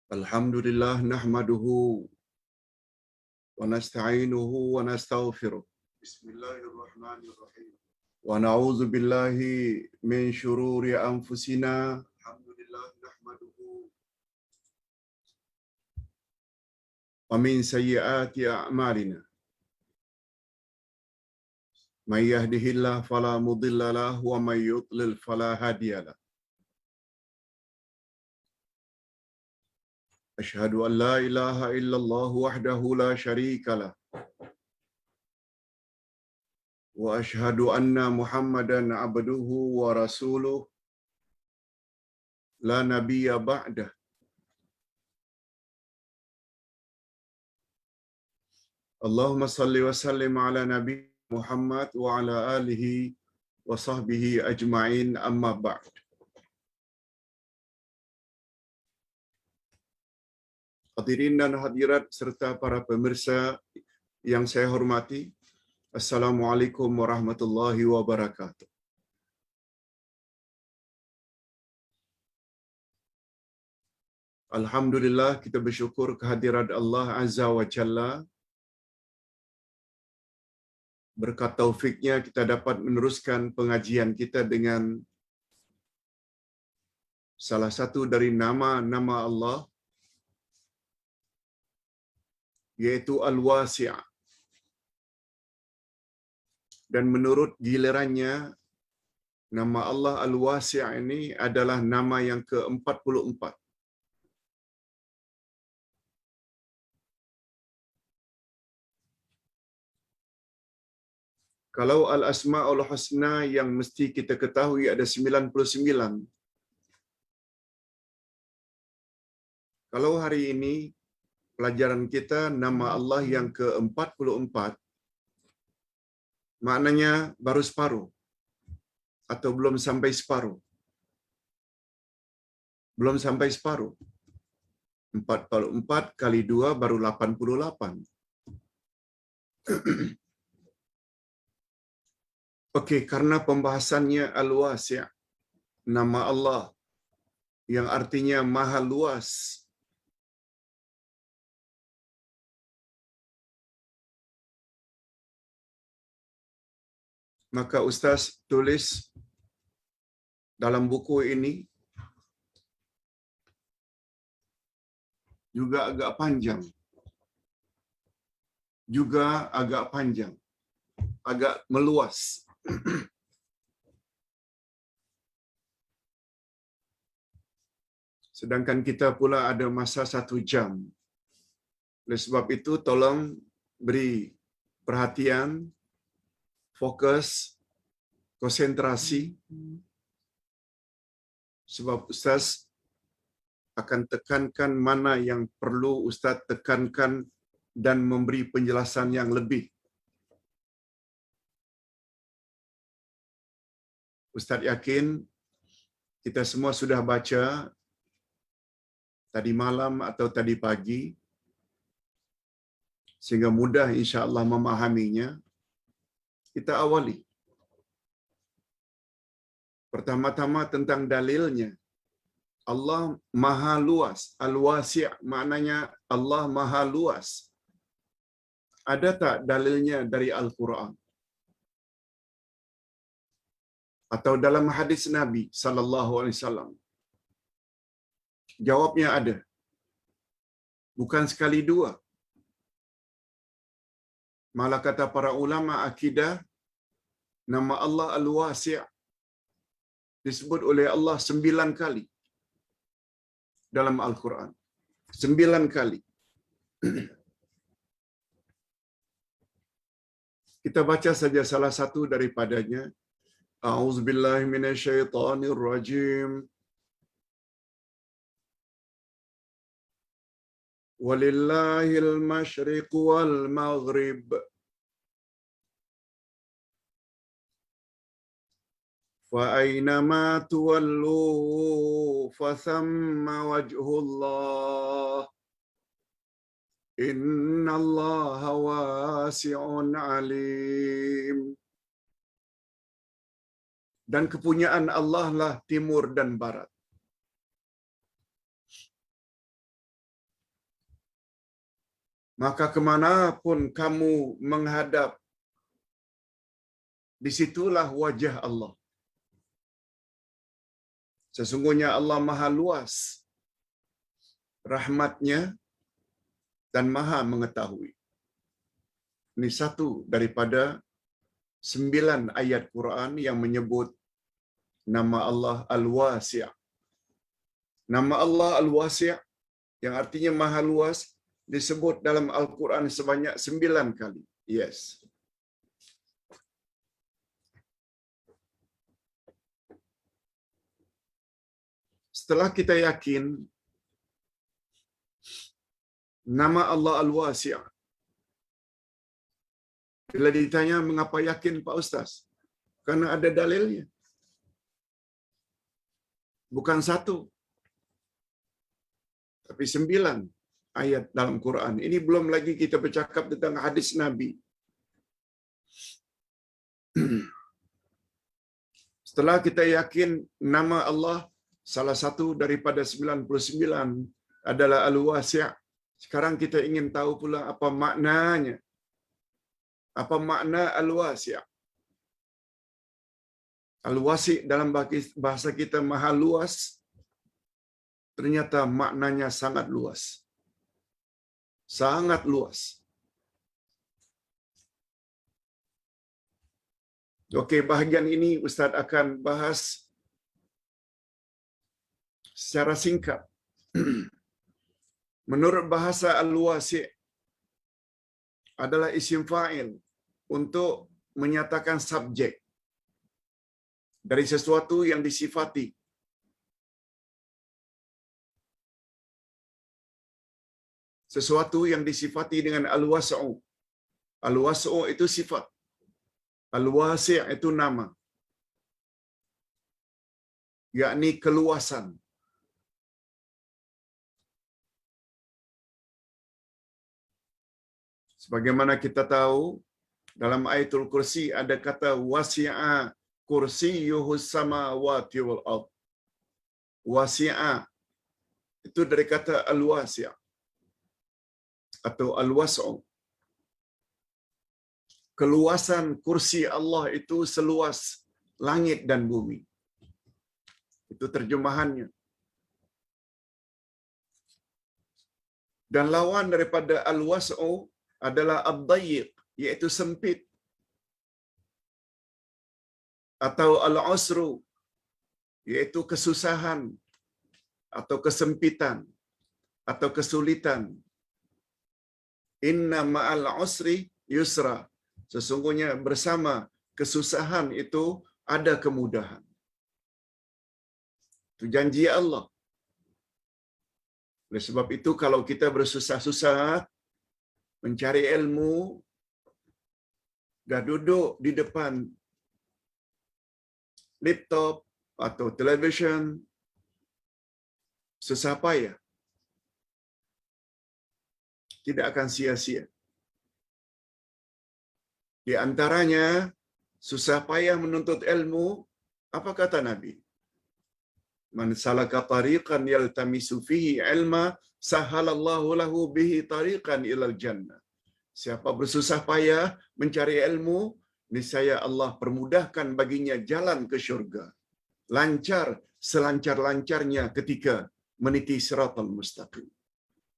Alhamdulillah nahmaduhu wa nasta'inuhu wa nastaghfiruh. Bismillahirrahmanirrahim. Wa na'udzu billahi min syururi anfusina. Alhamdulillah nahmaduhu wa min sayyiati a'malina. May yahdihillahu fala mudilla lahu wa may yudlil fala hadiya lahu. Asyhadu an la ilaha illallah wahdahu la syarika lah. Wa asyhadu anna Muhammadan abduhu wa rasuluh la nabiyya ba'dah. Allahumma salli wa sallim ala nabi Muhammad wa ala alihi wa sahbihi ajma'in, amma ba'd. Hadirin dan hadirat serta para pemirsa yang saya hormati, Assalamualaikum warahmatullahi wabarakatuh. Alhamdulillah, kita bersyukur kehadirat Allah Azza wa Jalla. Berkat taufiknya kita dapat meneruskan pengajian kita dengan salah satu dari nama-nama Allah, yaitu Al-Wasi'. Dan menurut gilirannya, nama Allah Al-Wasi' ini adalah nama yang ke-44. Kalau Al-Asma'ul Husna yang mesti kita ketahui ada 99. Kalau hari ini pelajaran kita nama Allah yang ke-44, maknanya baru separuh atau belum sampai separuh. Belum sampai separuh. 44 kali 2 baru 88. Okey, karena pembahasannya Al-Wasi', nama Allah yang artinya maha luas. Maka Ustaz tulis dalam buku ini juga agak panjang. Agak meluas. Sedangkan kita pula ada masa 1 jam. Oleh sebab itu, tolong beri perhatian, fokus, konsentrasi. Sebab Ustaz akan tekankan mana yang perlu Ustaz tekankan dan memberi penjelasan yang lebih. Ustaz yakin kita semua sudah baca tadi malam atau tadi pagi, sehingga mudah insya-Allah memahaminya. Kita awali. Pertama-tama tentang dalilnya. Allah maha luas. Al-Wasi' maknanya Allah maha luas. Ada tak dalilnya dari Al-Quran? Atau dalam hadis Nabi sallallahu alaihi wasallam? Jawabnya ada. Bukan sekali dua. Malah kata para ulama akidah, nama Allah Al-Wasi' disebut oleh Allah 9 kali dalam Al-Quran. 9 kali. Kita baca saja salah satu daripadanya. A'udzubillahi minasyaitonirrajim. Walillahil masyriq wal maghrib. Fa aynama tuwallu fa thamma wajhullah. Innallaha wasi'un alim. Dan kepunyaan Allah lah timur dan barat. maka kemanapun kamu menghadap, disitulah wajah Allah. Sesungguhnya Allah Maha luas rahmatnya dan Maha mengetahui. Ini satu daripada 9 ayat Quran yang menyebut nama Allah Al-Wasi'. Nama Allah Al-Wasi' yang artinya Maha luas disebut dalam Al-Quran sebanyak 9 kali. Yes. Setelah kita yakin nama Allah Al-Wasi', bila ditanya mengapa yakin Pak Ustaz? Karena ada dalilnya. Bukan satu, tapi 9 ayat dalam Quran. Ini belum lagi kita bercakap tentang hadis Nabi. Setelah kita yakin nama Allah salah satu daripada 99 adalah Al-Wasi', sekarang kita ingin tahu pula apa maknanya. Apa makna Al-Wasi'? Al-Wasi' dalam bahasa kita Maha luas, ternyata maknanya sangat luas. Sangat luas. Okey, bahagian ini Ustaz akan bahas secara singkat. Menurut bahasa Al-Wasi' adalah isim fa'il untuk menyatakan subjek dari sesuatu yang disifati. Sesuatu yang disifati dengan al-was'u. Al-was'u itu sifat. Al-wasi' itu nama. Yakni keluasan. Sebagaimana kita tahu, dalam ayatul kursi ada kata wasi'a kursiyuhus samawati wal ard. Wasi'a itu dari kata al-wasi' atau al-was'u. Keluasan kursi Allah itu seluas langit dan bumi. Itu terjemahannya. Dan lawan daripada al-was'u adalah ad-dayyiq, iaitu sempit. Atau al-usru, iaitu kesusahan atau kesempitan atau kesulitan. Inna ma'al usri yusra. Sesungguhnya bersama kesusahan itu ada kemudahan. Itu janji Allah. Oleh sebab itu kalau kita bersusah-susah mencari ilmu, dah duduk di depan laptop atau televisyen, susah payah, tidak akan sia-sia. Di antaranya, susah payah menuntut ilmu, apa kata Nabi? Man salaka tariqan yaltamisu fihi ilma, sahalallahu lahu bihi tariqan ilal jannah. Siapa bersusah payah mencari ilmu, niscaya Allah permudahkan baginya jalan ke syurga. Lancar selancar-lancarnya ketika meniti siratal mustaqim.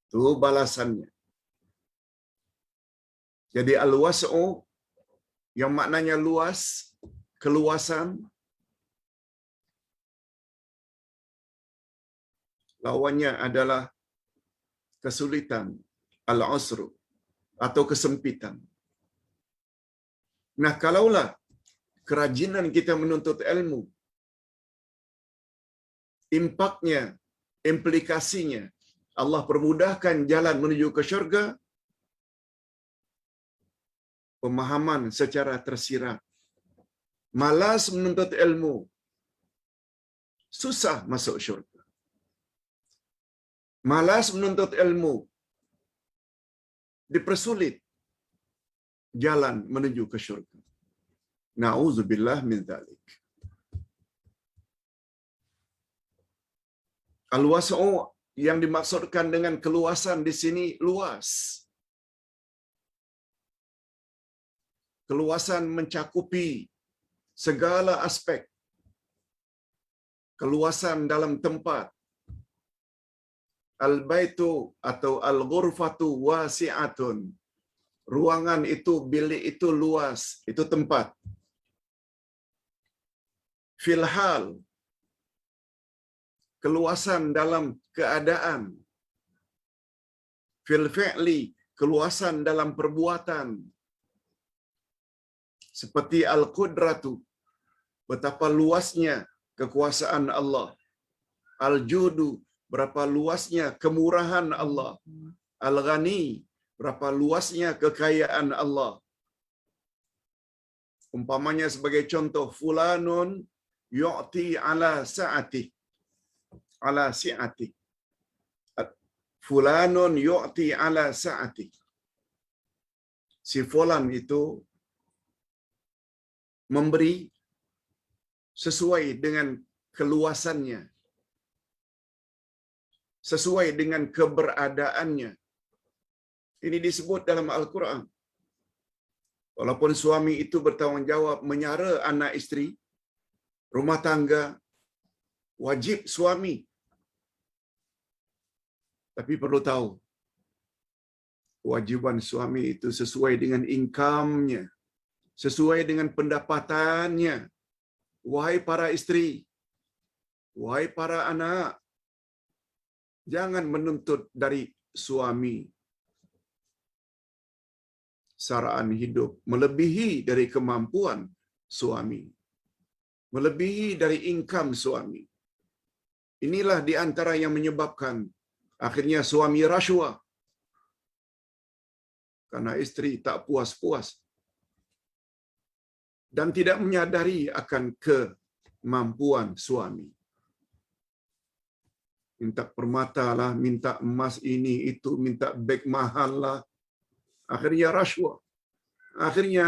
Itu balasannya. Jadi al-was'u yang maknanya luas, keluasan, lawannya adalah kesulitan, al-usru atau kesempitan. Nah, kalaulah kerajinan kita menuntut ilmu, impaknya, implikasinya, Allah permudahkan jalan menuju ke syurga, pemahaman secara tersirat. Malas menuntut ilmu, susah masuk syurga. Malas menuntut ilmu, dipersulit jalan menuju ke syurga. Na'udzubillah min dzalik. Al-was'u yang dimaksudkan dengan keluasan di sini luas. keluasan mencakupi segala aspek, keluasan dalam tempat. Al-baitu atau al-ghurfatu wasi'atun. Ruangan itu, bilik itu luas, itu tempat. Filhal, keluasan dalam keadaan. Fil fi'li, keluasan dalam perbuatan. Seperti al-qudratu, betapa luasnya kekuasaan Allah. Al-judu, berapa luasnya kemurahan Allah. Al-ghani, berapa luasnya kekayaan Allah. Umpamanya sebagai contoh, fulanun yu'ti ala sa'ati. Ala si'ati. Fulanun yu'ti ala sa'ati. Si fulan itu memberi sesuai dengan keluasannya, sesuai dengan keberadaannya. Ini disebut dalam Al-Quran. Walaupun suami itu bertanggungjawab menyara anak isteri, rumah tangga, wajib suami. Tapi perlu tahu, kewajiban suami itu sesuai dengan income-nya, sesuai dengan pendapatannya. Wahai para isteri, wahai para anak, jangan menuntut dari suami saraan hidup melebihi dari kemampuan suami, melebihi dari income suami. Inilah di antara yang menyebabkan akhirnya suami rasuah, karena isteri tak puas-puas dan tidak menyadari akan kemampuan suami. Minta permata lah, minta emas ini itu, minta beg mahal lah. Akhirnya rasuah. Akhirnya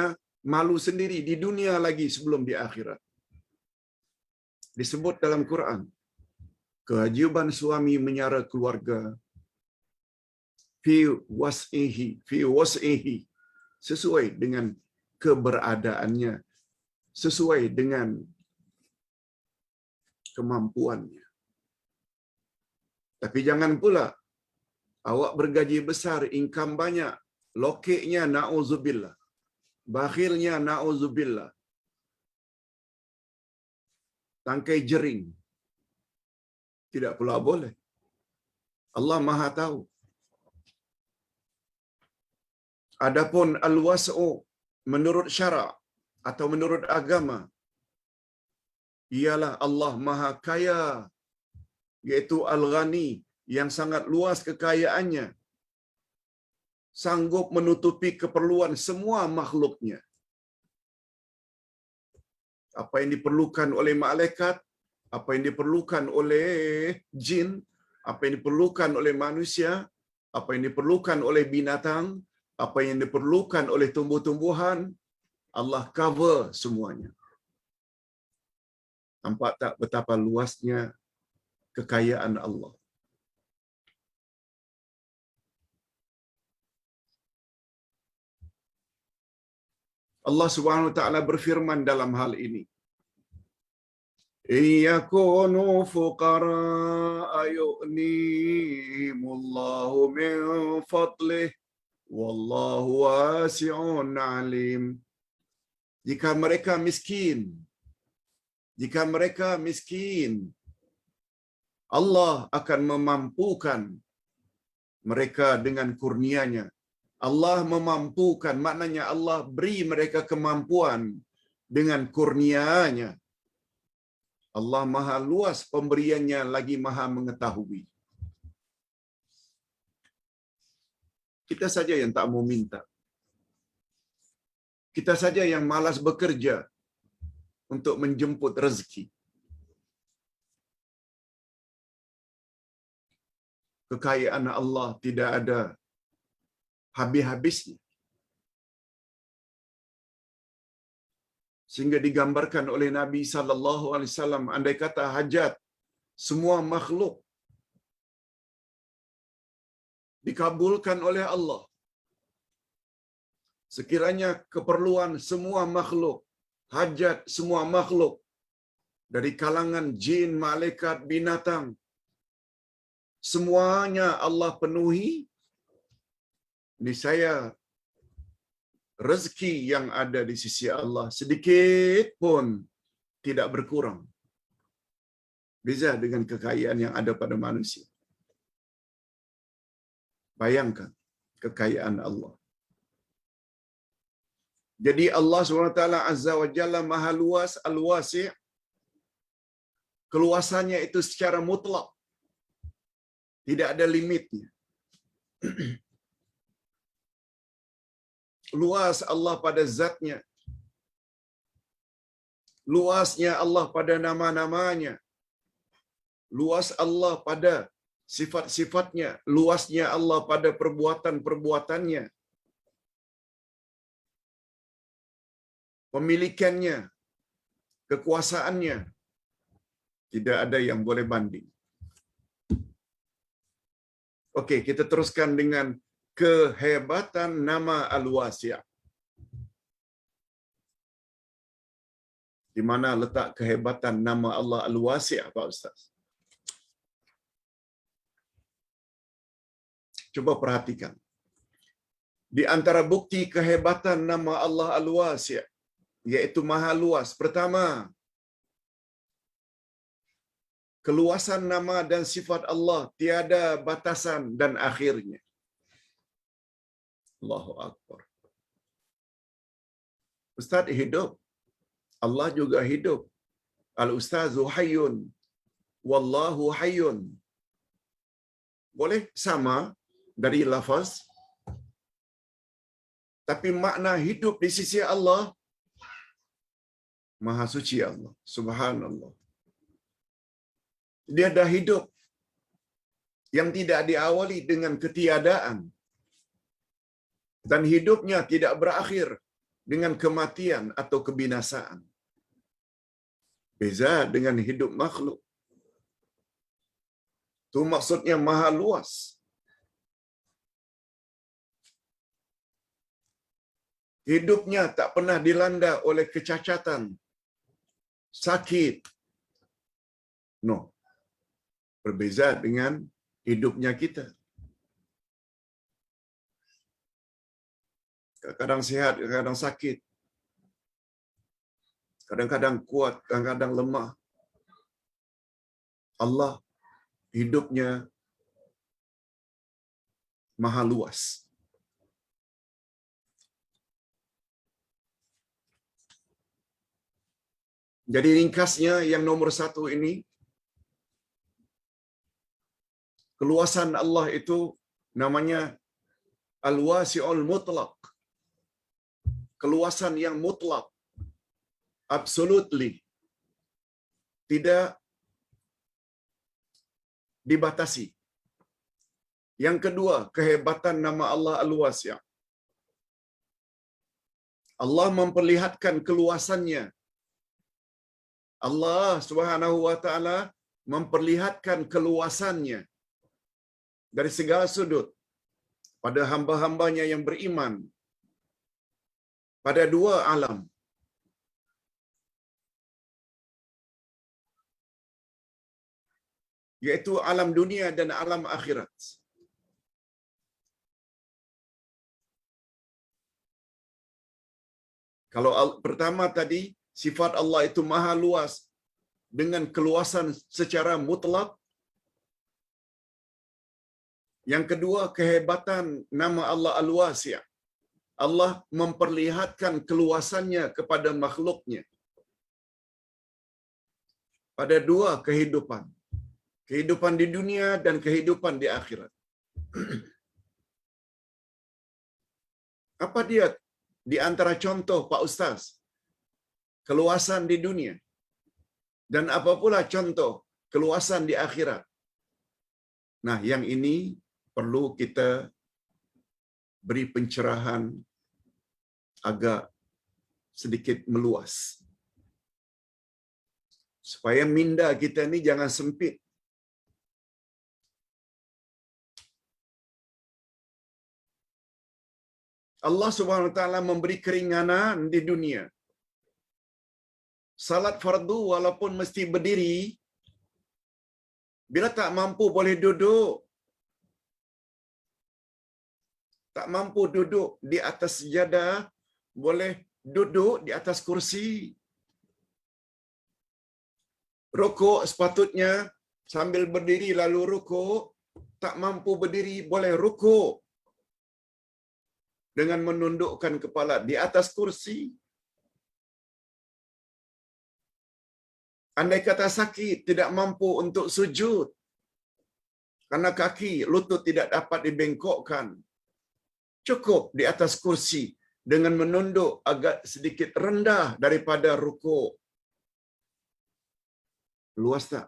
malu sendiri di dunia lagi sebelum di akhirat. Disebut dalam Quran, kewajiban suami menyara keluarga fi was'ihi, sesuai dengan keberadaannya, sesuai dengan kemampuannya. Tapi jangan pula awak bergaji besar, income banyak, lokeknya na'udzubillah, bakhilnya na'udzubillah, tangkai jering. Tidak pula boleh. Allah Maha tahu. Adapun al-was'u menurut syarak atau menurut agama, ialah Allah Maha Kaya, yaitu Al-Ghani, yang sangat luas kekayaannya, sanggup menutupi keperluan semua makhluknya. Apa yang diperlukan oleh malaikat, apa yang diperlukan oleh jin, apa yang diperlukan oleh manusia, apa yang diperlukan oleh binatang, apa yang diperlukan oleh tumbuh-tumbuhan, Allah cover semuanya. Nampak tak betapa luasnya kekayaan Allah? Allah Subhanahu wa taala berfirman dalam hal ini, "Iyakunu fuqara yu'nihimullahu min fadlih wallahu wasi'un alim." Jika mereka miskin, Allah akan memampukan mereka dengan kurnia-Nya. Allah memampukan, maknanya Allah beri mereka kemampuan dengan kurnia-Nya. Allah Maha luas pemberiannya, lagi Maha mengetahui. Kita saja yang tak mau minta. Kita saja yang malas bekerja untuk menjemput rezeki. Kekayaan Allah tidak ada habis-habisnya. Sehingga digambarkan oleh Nabi sallallahu alaihi wasallam, andai kata hajat semua makhluk dikabulkan oleh Allah, sekiranya keperluan semua makhluk, hajat semua makhluk, dari kalangan jin, malaikat, binatang, semuanya Allah penuhi, niscaya rezeki yang ada di sisi Allah sedikit pun tidak berkurang. Beza dengan kekayaan yang ada pada manusia. Bayangkan kekayaan Allah. Jadi Allah SWT Azza wa Jalla Maha Luas, Al-Wasi', keluasannya itu secara mutlak. Tidak ada limitnya. Luas Allah pada zatnya. Luasnya Allah pada nama-namanya. Luas Allah pada sifat-sifatnya. Luasnya Allah pada perbuatan-perbuatannya. Pemilikannya, kekuasaannya. Tidak ada yang boleh banding. Okey, kita teruskan dengan kehebatan nama Al-Wasi'. Di mana letak kehebatan nama Allah Al-Wasi', Pak Ustaz? Cuba perhatikan. Di antara bukti kehebatan nama Allah Al-Wasi', iaitu Maha Luas. Pertama, keluasan nama dan sifat Allah tiada batasan dan akhirnya. Allahu Akbar. Ustaz hidup. Allah juga hidup. Al-Ustazu hayyun. Wallahu hayyun. Boleh sama dari lafaz. Tapi makna hidup di sisi Allah, Maha Suci Allah. Subhanallah. Dia dah hidup yang tidak diawali dengan ketiadaan. Dan hidupnya tidak berakhir dengan kematian atau kebinasaan. Beza dengan hidup makhluk. Itu maksudnya maha luas. Hidupnya tak pernah dilanda oleh kecacatan, sakit. No. Berbeza dengan hidupnya kita. Kadang-kadang sihat, kadang-kadang sakit. Kadang-kadang kuat, kadang-kadang lemah. Allah hidupnya maha luas. Jadi ringkasnya yang nomor satu ini, keluasan Allah itu namanya Al-Wasi'ul Mutlaq. Keluasan yang mutlak. Absolutely. Tidak dibatasi. Yang kedua, kehebatan nama Allah Al-Wasi'. Allah memperlihatkan keluasannya. Allah Subhanahu wa taala memperlihatkan keluasannya dari segala sudut pada hamba-hambanya yang beriman pada dua alam. Yaitu alam dunia dan alam akhirat. Kalau pertama tadi, sifat Allah itu maha luas dengan keluasan secara mutlak. Yang kedua, kehebatan nama Allah Al-Wasi'. Allah memperlihatkan keluasannya kepada makhluknya. Pada dua kehidupan. Kehidupan di dunia dan kehidupan di akhirat. Apa dia di antara contoh Pak Ustaz keluasan di dunia? Dan apa pula contoh keluasan di akhirat? Nah, yang ini perlu kita beri pencerahan agak sedikit meluas. Supaya minda kita ni jangan sempit. Allah Subhanahu wa taala memberi keringanan di dunia. Salat fardu walaupun mesti berdiri, bila tak mampu boleh duduk. Tak mampu duduk di atas sejadah, boleh duduk di atas kursi. Rukuk sepatutnya sambil berdiri lalu rukuk, tak mampu berdiri boleh rukuk dengan menundukkan kepala di atas kursi. Andai kata sakit, tidak mampu untuk sujud, karena kaki, lutut tidak dapat dibengkokkan, cukup di atas kursi dengan menunduk agak sedikit rendah daripada rukuk. Luas tak?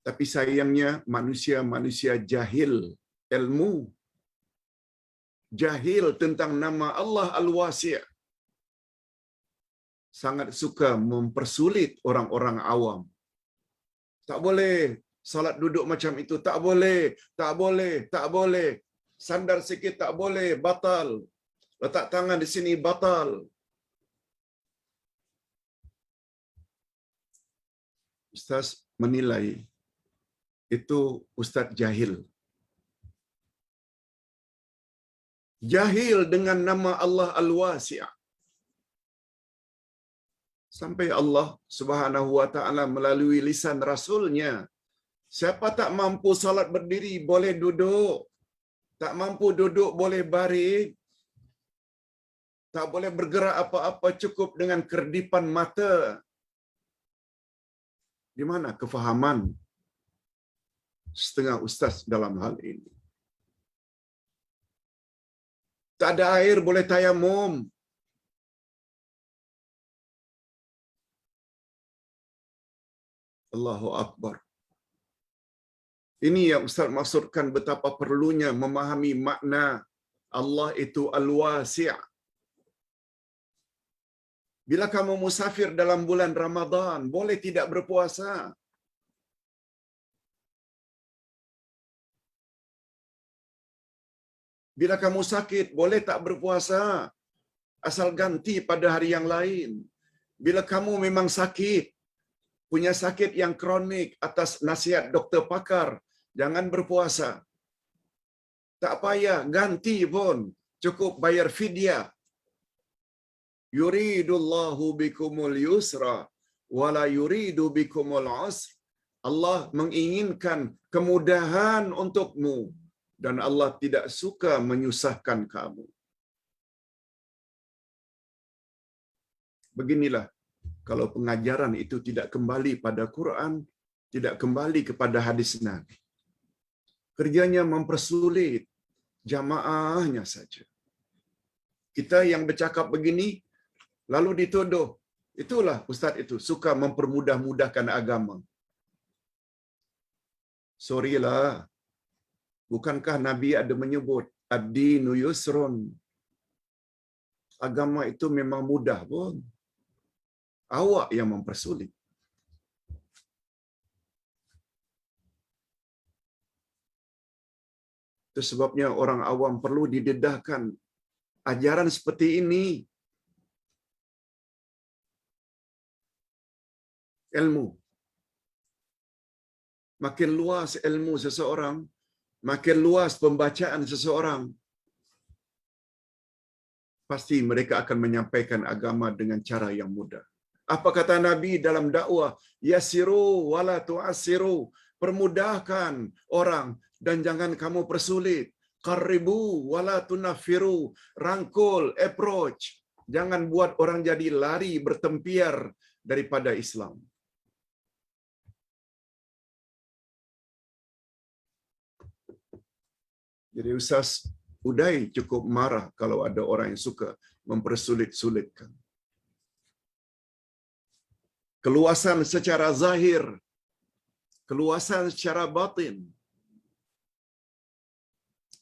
Tapi sayangnya manusia-manusia jahil ilmu, jahil tentang nama Allah Al-Wasi', sangat suka mempersulit orang-orang awam. Tak boleh salat duduk macam itu, tak boleh, tak boleh, tak boleh. Sandar sikit tak boleh, batal. Letak tangan di sini batal. Ustaz menilai itu ustaz jahil. Jahil dengan nama Allah Al-Wasi'. Sampai Allah Subhanahu wa taala melalui lisan rasulnya, siapa tak mampu salat berdiri boleh duduk, tak mampu duduk boleh baring, tak boleh bergerak apa-apa cukup dengan kerdipan mata. Di mana kefahaman setengah ustaz dalam hal ini? Tak ada air boleh tayamum. Allahu Akbar. Ini yang Ustaz maksudkan betapa perlunya memahami makna Allah itu Al-Wasi'. Bila kamu musafir dalam bulan Ramadan, boleh tidak berpuasa. Bila kamu sakit, boleh tak berpuasa. Asal ganti pada hari yang lain. Bila kamu memang sakit, punya sakit yang kronik atas nasihat doktor pakar, jangan berpuasa. Tak payah ganti pun, cukup bayar fidyah. Yuridullahu bikumul yusra wala yuridu bikumul usr. Allah menginginkan kemudahan untukmu dan Allah tidak suka menyusahkan kamu. Beginilah kalau pengajaran itu tidak kembali pada Quran, tidak kembali kepada hadis Nabi. Kerjanya mempersulit jamaahnya saja. Kita yang bercakap begini, lalu dituduh, itulah ustaz itu, suka mempermudah-mudahkan agama. Sorry lah, bukankah Nabi ada menyebut, ad-dinu yusrun. Agama itu memang mudah pun. Awak yang mempersulit. Itu sebabnya orang awam perlu didedahkan ajaran seperti ini. Ilmu. Makin luas ilmu seseorang, makin luas pembacaan seseorang, pasti mereka akan menyampaikan agama dengan cara yang mudah. Apa kata Nabi dalam dakwah? Yasiru wala tu'asiru. Permudahkan orang dan jangan kamu persulit. Qaribu wala tunafiru. Rangkul, approach. Jangan buat orang jadi lari bertempiar daripada Islam. Jadi Ustaz Uday cukup marah kalau ada orang yang suka mempersulit-sulitkan. Keluasan secara zahir, keluasan secara batin.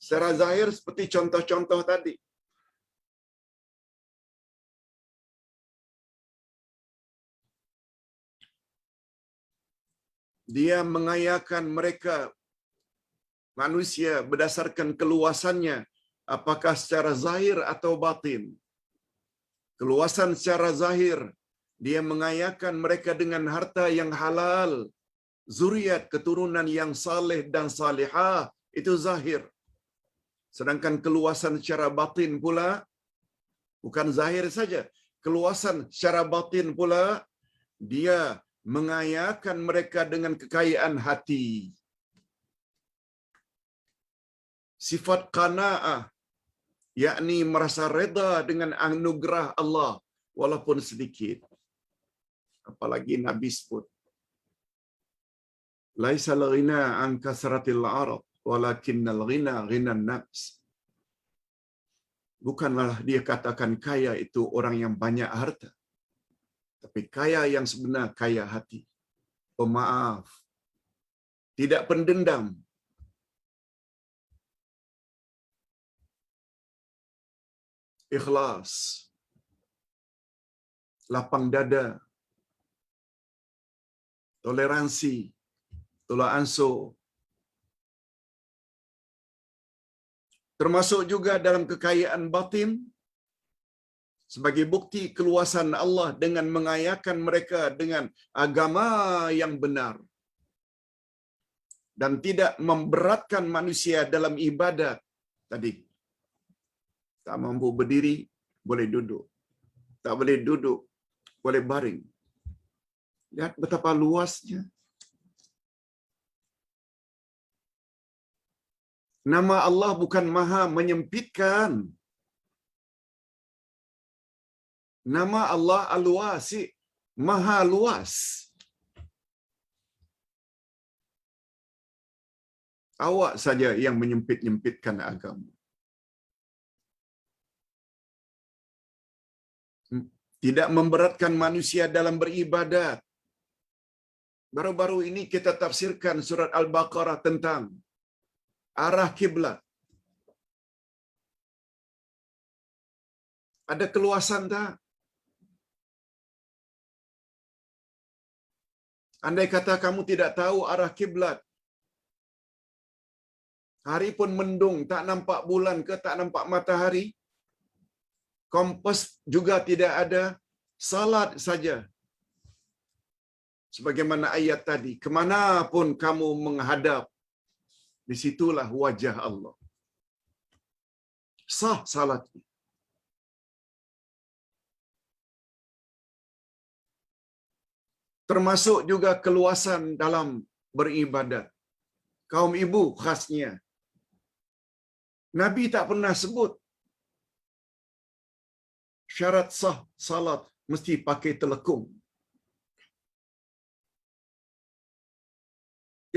Secara zahir seperti contoh-contoh tadi. Dia mengayakan mereka manusia berdasarkan keluasannya, apakah secara zahir atau batin. Keluasan secara zahir, dia mengayakan mereka dengan harta yang halal, zuriat keturunan yang saleh dan salihah, itu zahir. Sedangkan keluasan secara batin pula, bukan zahir saja, keluasan secara batin pula, dia mengayakan mereka dengan kekayaan hati. Sifat qanaah, yakni merasa reda dengan anugerah Allah walaupun sedikit. Apalagi Nabi sebut, laisal ghina an kasratil arad walakinnal ghina ghinan nafs. Bukanlah dia katakan kaya itu orang yang banyak harta, tapi kaya yang sebenar kaya hati, pemaaf, tidak pendendam. Ikhlas, lapang dada, toleransi, tolak ansur. Termasuk juga dalam kekayaan batin, sebagai bukti keluasan Allah dengan mengayakan mereka dengan agama yang benar dan tidak memberatkan manusia dalam ibadat tadi. Tak mampu berdiri, boleh duduk. Tak boleh duduk, boleh baring. Lihat betapa luasnya. Nama Allah bukan maha menyempitkan. Nama Allah Al-Wasi, maha luas. Awak saja yang menyempit-nyempitkan agama. Tidak memberatkan manusia dalam beribadat. Baru-baru ini kita tafsirkan surat Al-Baqarah tentang arah kiblat. Ada keluasan tak? Andai kata kamu tidak tahu arah kiblat, hari pun mendung, tak nampak bulan ke, tak nampak matahari, kompas juga tidak ada, salat saja. Sebagaimana ayat tadi, kemanapun kamu menghadap, di situlah wajah Allah. Sah salat. Termasuk juga keluasan dalam beribadat. Kaum ibu khasnya. Nabi tak pernah sebut syarat sah salat mesti pakai telekung.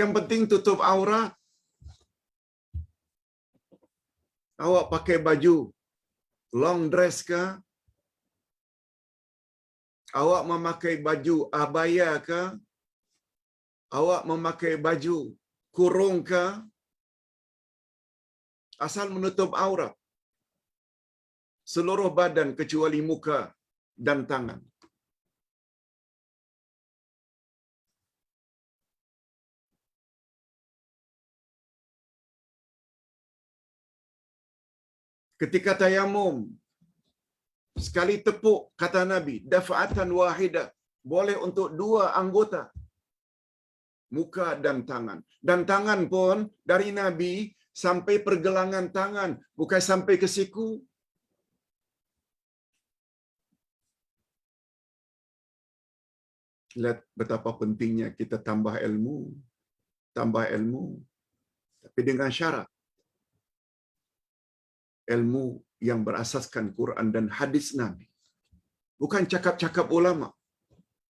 Yang penting tutup aurat. Awak pakai baju long dress ke? Awak memakai baju abaya ke? Awak memakai baju kurung ke? Asal menutup aurat. Seluruh badan kecuali muka dan tangan. Ketika tayamum, sekali tepuk, kata Nabi, daf'atan wahidah, boleh untuk dua anggota, muka dan tangan. Dan tangan pun dari Nabi sampai pergelangan tangan, bukan sampai ke siku. Lihat betapa pentingnya kita tambah ilmu, tapi dengan syarat. Ilmu yang berasaskan Quran dan hadis Nabi. Bukan cakap-cakap ulama.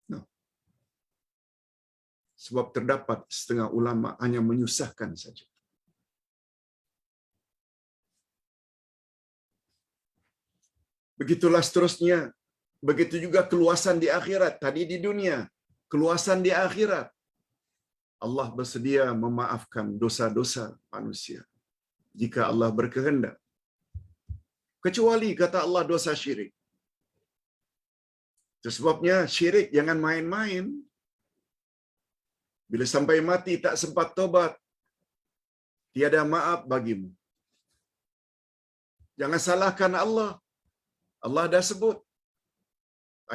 No. Sebab terdapat setengah ulama hanya menyusahkan saja. Begitulah seterusnya. Begitu juga keluasan di akhirat. Tadi di dunia, keluasan di akhirat. Allah bersedia memaafkan dosa-dosa manusia jika Allah berkehendak. Kecuali, kata Allah, dosa syirik. Itu sebabnya syirik jangan main-main. Bila sampai mati tak sempat tobat, tiada maaf bagimu. Jangan salahkan Allah. Allah dah sebut.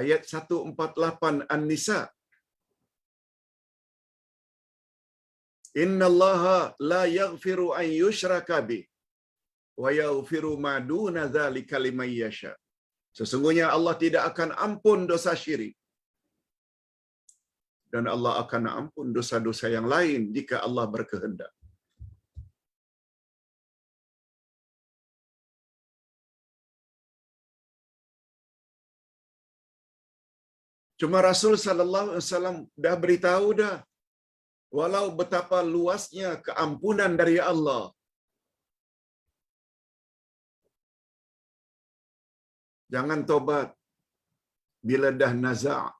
Ayat 148 An-Nisa. Innallaha la yaghfiru an yushraka bih wa yaghfiru ma duna dzalika liman yasha. Sesungguhnya Allah tidak akan ampun dosa syirik. Dan Allah akan ampun dosa-dosa yang lain jika Allah berkehendak. Cuma Rasul sallallahu alaihi wasallam dah beritahu dah, walau betapa luasnya keampunan dari Allah, jangan tobat bila dah naza'.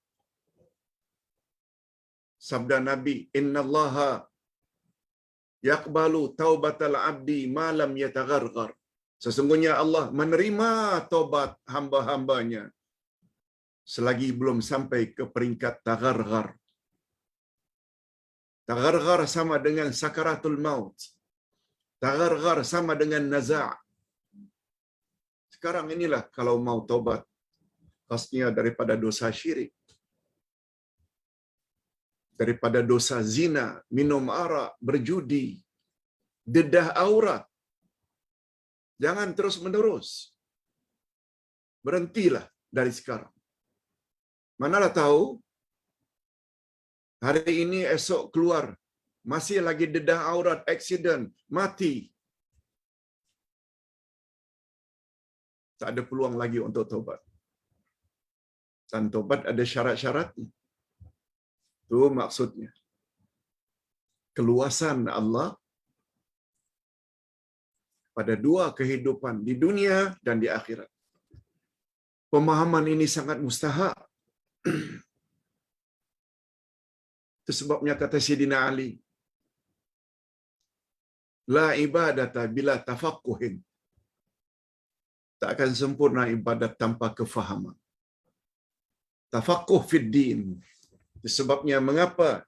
Sabda Nabi, innallaha yaqbalu taubatal abdi ma lam yatagharghar. Sesungguhnya Allah menerima taubat hamba-hambanya selagi belum sampai ke peringkat tagharghar. Tagharghar sama dengan sakaratul maut. Tagharghar sama dengan naza'. Sekarang inilah kalau mau tobat, khasnya daripada dosa syirik, daripada dosa zina, minum arak, berjudi, dedah aurat. Jangan terus-menerus. Berhentilah dari sekarang. Manalah tahu, hari ini esok keluar, masih lagi dedah aurat, aksiden, mati. Tak ada peluang lagi untuk tobat. Dan tobat ada syarat-syaratnya. Itu maksudnya. Keluasan Allah pada dua kehidupan, di dunia dan di akhirat. Pemahaman ini sangat mustahak. Itu sebabnya kata Sayyidina Ali, la ibadata bila tafaqquhin. Tak akan sempurna ibadat tanpa kefahaman. Tafaqquh fid din. Itu sebabnya mengapa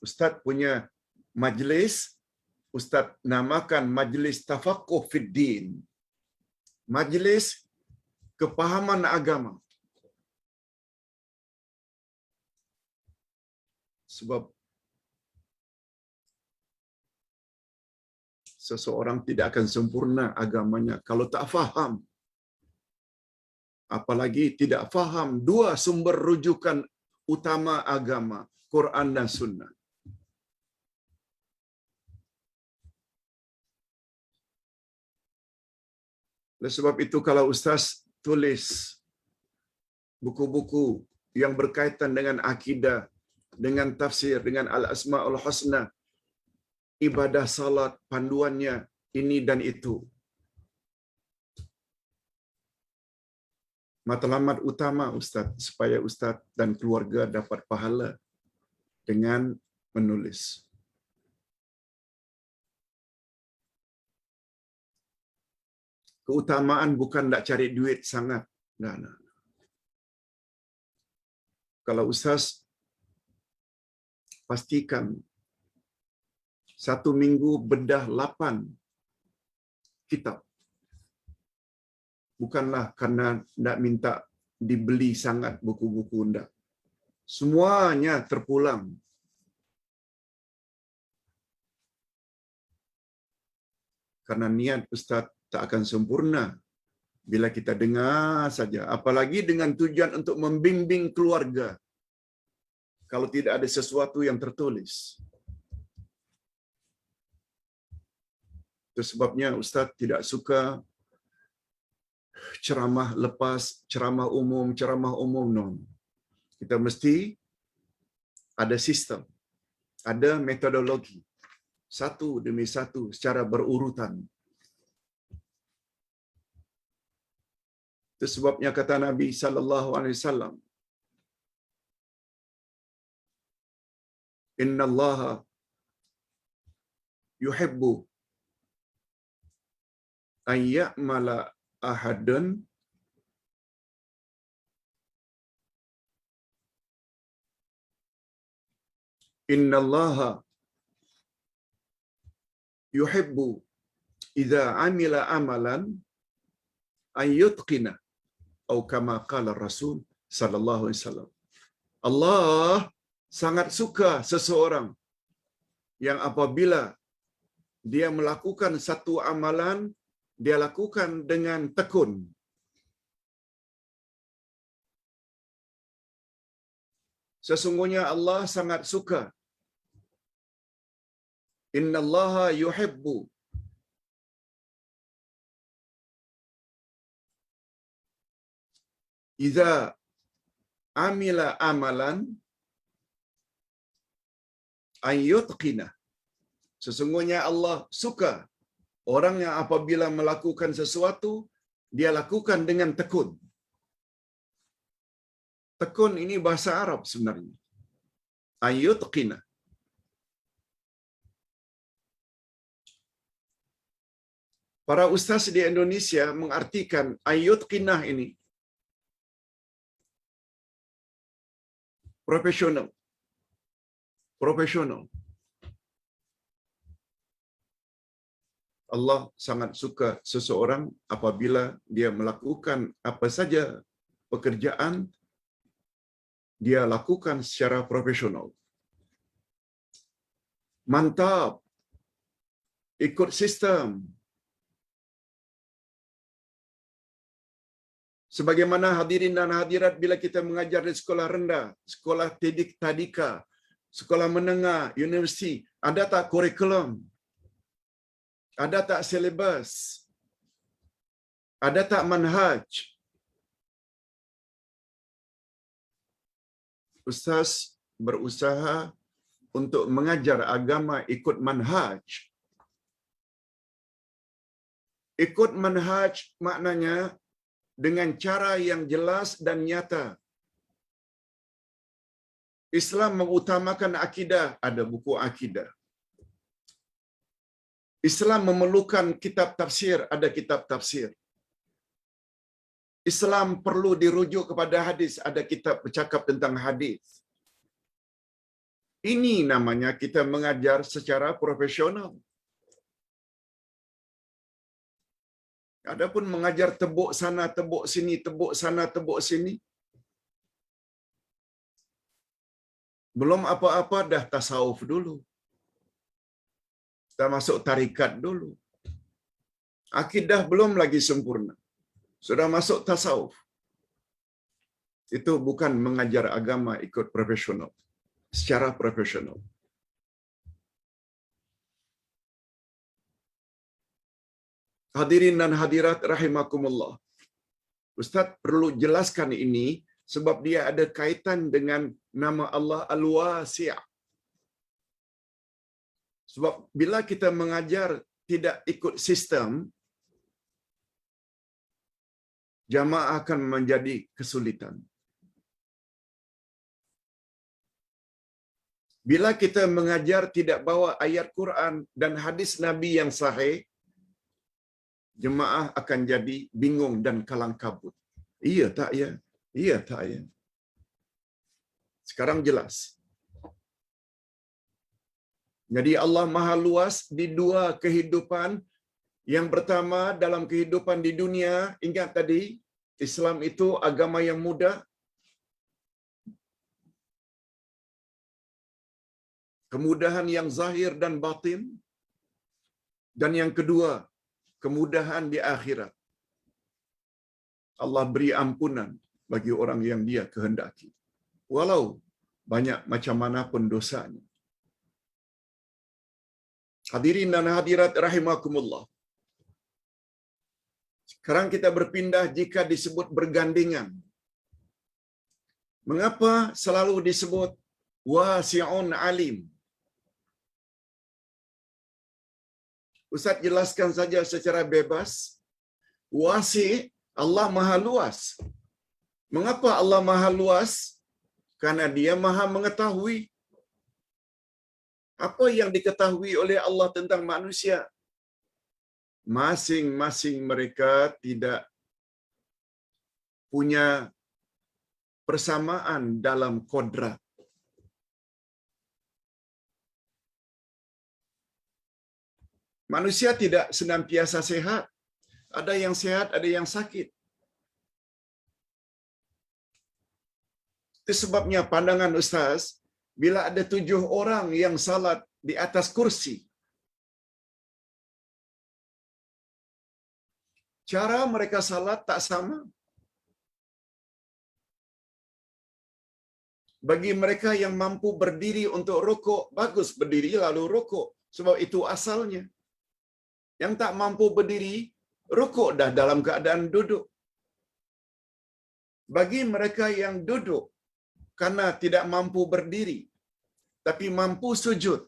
Ustaz punya majlis, Ustaz namakan majlis tafaqquh fid din. Majlis kepahaman agama. Sebab seseorang tidak akan sempurna agamanya kalau tak faham. Apalagi tidak faham dua sumber rujukan utama agama, Quran dan Sunnah. Oleh sebab itu kalau Ustaz tulis buku-buku yang berkaitan dengan akidah, dengan tafsir, dengan Al-Asma'ul Husna, ibadah salat, panduannya ini dan itu. Matlamat utama Ustaz, supaya Ustaz dan keluarga dapat pahala dengan menulis. Keutamaan bukan nak cari duit sangat. Nah. Kalau Ustaz pastikan 1 minggu bedah 8 kitab. Bukanlah karena nak minta dibeli sangat buku-buku anda. Semuanya terpulang. Karena niat Ustaz tak akan sempurna bila kita dengar saja. Apalagi dengan tujuan untuk membimbing keluarga. Kalau tidak ada sesuatu yang tertulis. Itu sebabnya Ustaz tidak suka ceramah lepas, ceramah umum, no. Kita mesti ada sistem, ada metodologi. Satu demi satu secara berurutan. Itu sebabnya kata Nabi sallallahu alaihi wasallam, innallaha yuhibbu an ya'mala ahadan innallaha yuhibbu idza amila amalan an yutqina atau kama qala Rasul sallallahu alaihi wasallam. Allah sangat suka seseorang yang apabila dia melakukan satu amalan, dia lakukan dengan tekun. Sesungguhnya Allah sangat suka. Innallaha yuhibbu idza amila amalan an yutqina. Sesungguhnya Allah suka orang yang apabila melakukan sesuatu, dia lakukan dengan tekun. Tekun ini bahasa Arab sebenarnya. An yutqina. Para ustaz di Indonesia mengartikan an yutqinah ini profesional. Profesional. Allah sangat suka seseorang apabila dia melakukan apa saja pekerjaan, dia lakukan secara profesional. Mantap. Ikut sistem. Sebagaimana hadirin dan hadirat bila kita mengajar di sekolah rendah, sekolah tadika, sekolah menengah, universiti, ada tak kurikulum? Ada tak silibus? Ada tak manhaj? Ustaz berusaha untuk mengajar agama ikut manhaj. Ikut manhaj maknanya dengan cara yang jelas dan nyata. Islam mengutamakan akidah, ada buku akidah. Islam memerlukan kitab tafsir, ada kitab tafsir. Islam perlu dirujuk kepada hadis, ada kitab bercakap tentang hadis. Ini namanya kita mengajar secara profesional. Adapun mengajar tebuk sana, tebuk sini, tebuk sana, tebuk sini, belum apa-apa dah tasawuf dulu. Dah masuk tarikat dulu. Akidah belum lagi sempurna. Sudah masuk tasawuf. Itu bukan mengajar agama ikut profesional. Secara profesional. Hadirin dan hadirat rahimakumullah. Ustaz perlu jelaskan ini sebab dia ada kaitan dengan nama Allah Al-Wasi'. Sebab bila kita mengajar tidak ikut sistem, jamaah akan menjadi kesulitan. Bila kita mengajar tidak bawa ayat Quran dan hadis Nabi yang sahih, jemaah akan jadi bingung dan kalang kabut. Iya tak ya? Iya tak ya? Sekarang jelas. Jadi Allah Maha luas di dua kehidupan. Yang pertama dalam kehidupan di dunia, ingat tadi, Islam itu agama yang mudah. Kemudahan yang zahir dan batin. Dan yang kedua, kemudahan di akhirat. Allah beri ampunan bagi orang yang dia kehendaki. Walau banyak macam mana pun dosanya. Hadirin dan hadirat rahimakumullah. Sekarang kita berpindah jika disebut bergandingan. Mengapa selalu disebut wasi'un alim? Ustaz jelaskan saja secara bebas. Wasi' Allah Maha luas. Mengapa Allah Maha luas? Karena Dia Maha mengetahui. Apa yang diketahui oleh Allah tentang manusia? Masing-masing mereka tidak punya persamaan dalam kodrat. Manusia tidak senantiasa sehat. Ada yang sehat, ada yang sakit. Itu sebabnya pandangan Ustaz, bila ada 7 orang yang salat di atas kursi, cara mereka salat tak sama. Bagi mereka yang mampu berdiri untuk rukuk, bagus berdiri lalu rukuk. Sebab itu asalnya. Yang tak mampu berdiri, rukuk dah dalam keadaan duduk. Bagi mereka yang duduk, karena tidak mampu berdiri, tapi mampu sujud.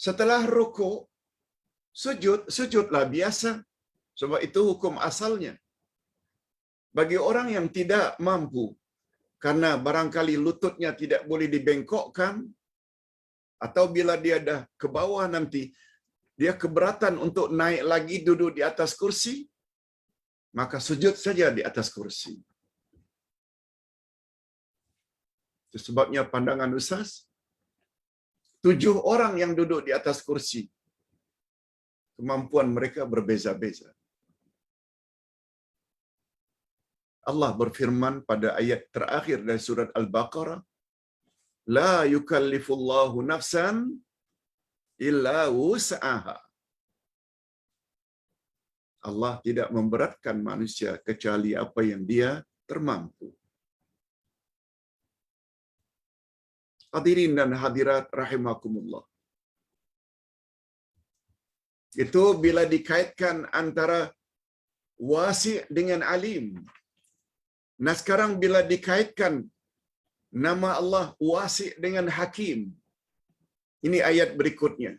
Setelah rukuk, sujudlah biasa. Sebab itu hukum asalnya. Bagi orang yang tidak mampu, karena barangkali lututnya tidak boleh dibengkokkan, atau bila dia dah ke bawah nanti, dia keberatan untuk naik lagi duduk di atas kursi, maka sujud saja di atas kursi. Itu sebabnya pandangan Ustaz, 7 orang yang duduk di atas kursi, kemampuan mereka berbeza-beza. Allah berfirman pada ayat terakhir dari surat Al-Baqarah, La yukallifullahu nafsan illa wus'aha. Allah tidak memberatkan manusia kecuali apa yang dia termampu. Hadirin dan hadirat rahimakumullah. Itu bila dikaitkan antara wasi' dengan alim. Nah sekarang bila dikaitkan nama Allah wasi' dengan hakim. Ini ayat berikutnya.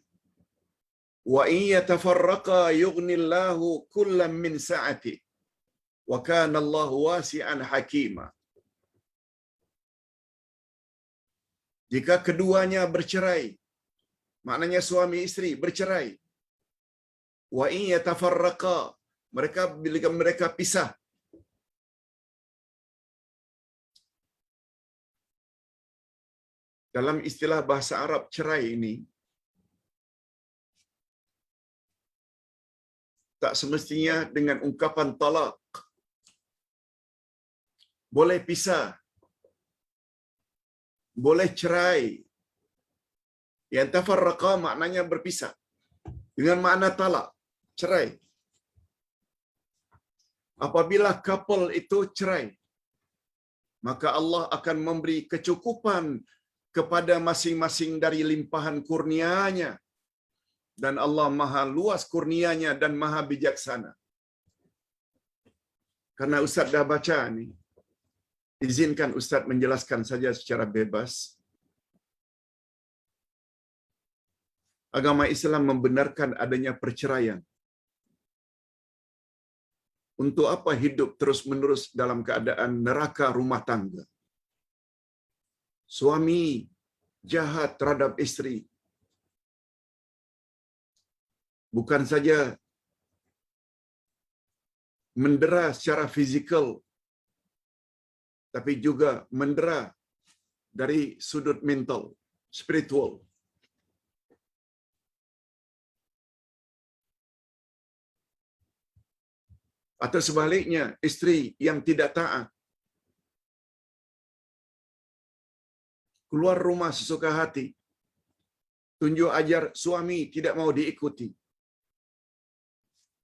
Wa in yatafarraqa yughnillahu kullam min sa'ati. Wa kana Allahu wasi'an hakima. Jika keduanya bercerai, maknanya suami isteri bercerai. Wa in yatafarraqa, bila mereka pisah. Dalam istilah bahasa Arab, cerai ini tak semestinya dengan ungkapan talak. Boleh pisah, boleh cerai. Yang tafarraqa maknanya berpisah. Dengan makna talak, cerai. Apabila couple itu cerai, maka Allah akan memberi kecukupan kepada masing-masing dari limpahan kurnia-Nya. Dan Allah maha luas kurnia-Nya dan maha bijaksana. Karena Ustaz dah baca ni, izinkan Ustaz menjelaskan saja secara bebas. Agama Islam membenarkan adanya perceraian. Untuk apa hidup terus-menerus dalam keadaan neraka rumah tangga? Suami jahat terhadap isteri. Bukan saja mendera secara fizikal, tapi juga mendera dari sudut mental, spiritual. Atau sebaliknya, isteri yang tidak taat, keluar rumah sesuka hati, tunjuk ajar suami tidak mau diikuti.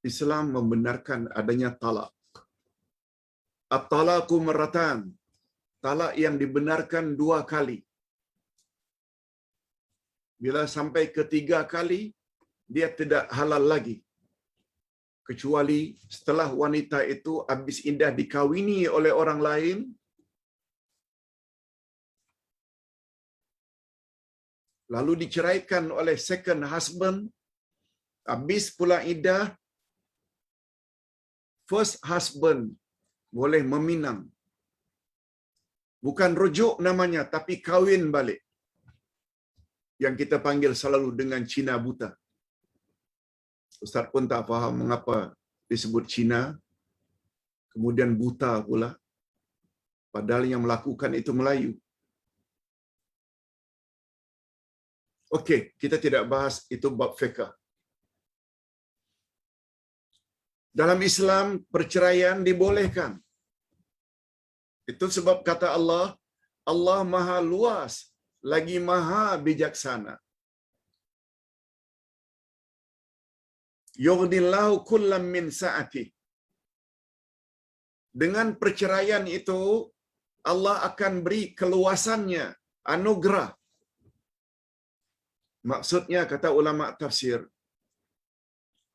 Islam membenarkan adanya talak. At-talaqu marratan. Talak yang dibenarkan 2 kali. Bila sampai ketiga kali, dia tidak halal lagi. Kecuali setelah wanita itu habis indah dikawini oleh orang lain, lalu diceraikan oleh second husband, habis pula iddah, first husband boleh meminang. Bukan rujuk namanya, tapi kawin balik. Yang kita panggil selalu dengan Cina buta. Ustaz pun tak faham mengapa disebut Cina, kemudian buta pula. Padahal yang melakukan itu Melayu. Okey, kita tidak bahas itu bab fiqh. Dalam Islam, perceraian dibolehkan. Itu sebab kata Allah, Allah maha luas, lagi maha bijaksana. Yughnillahu kullam min sa'ati. Dengan perceraian itu, Allah akan beri keluasannya, anugerah. Maksudnya, kata ulama tafsir,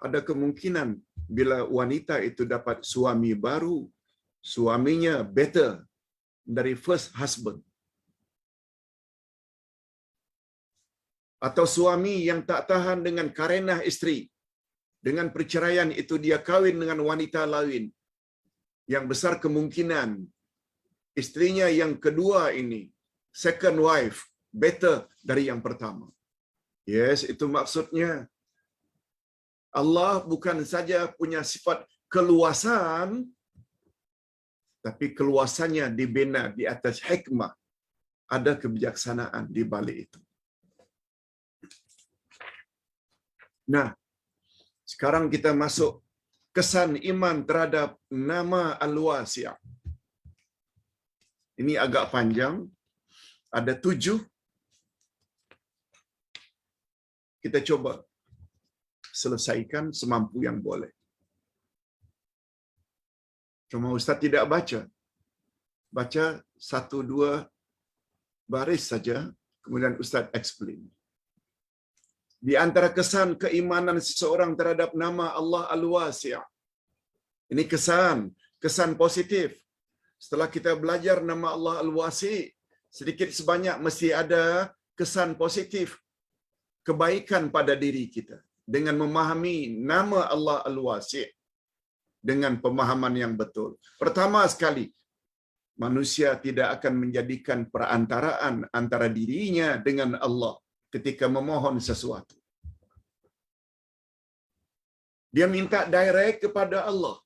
ada kemungkinan bila wanita itu dapat suami baru, suaminya better dari first husband. Atau suami yang tak tahan dengan karenah isteri. Dengan perceraian itu dia kahwin dengan wanita lain. Yang besar kemungkinan istrinya yang kedua ini, second wife, better dari yang pertama. Yes, itu maksudnya. Allah bukan saja punya sifat keluasan, tapi keluasannya dibina di atas hikmah. Ada kebijaksanaan di balik itu. Nah, sekarang kita masuk kesan iman terhadap nama Al-Wasi'. Ini agak panjang. Ada 7. Kita coba selesaikan semampu yang boleh. Cuma Ustaz tidak baca. Baca 1-2 baris saja, kemudian Ustaz explain. Di antara kesan keimanan seseorang terhadap nama Allah Al-Wasi'. Ini kesan positif. Setelah kita belajar nama Allah Al-Wasi', sedikit sebanyak mesti ada kesan positif, kebaikan pada diri kita dengan memahami nama Allah Al-Wasi' dengan pemahaman yang betul. Pertama sekali, manusia tidak akan menjadikan perantaraan antara dirinya dengan Allah ketika memohon sesuatu. Dia minta direct kepada Allah.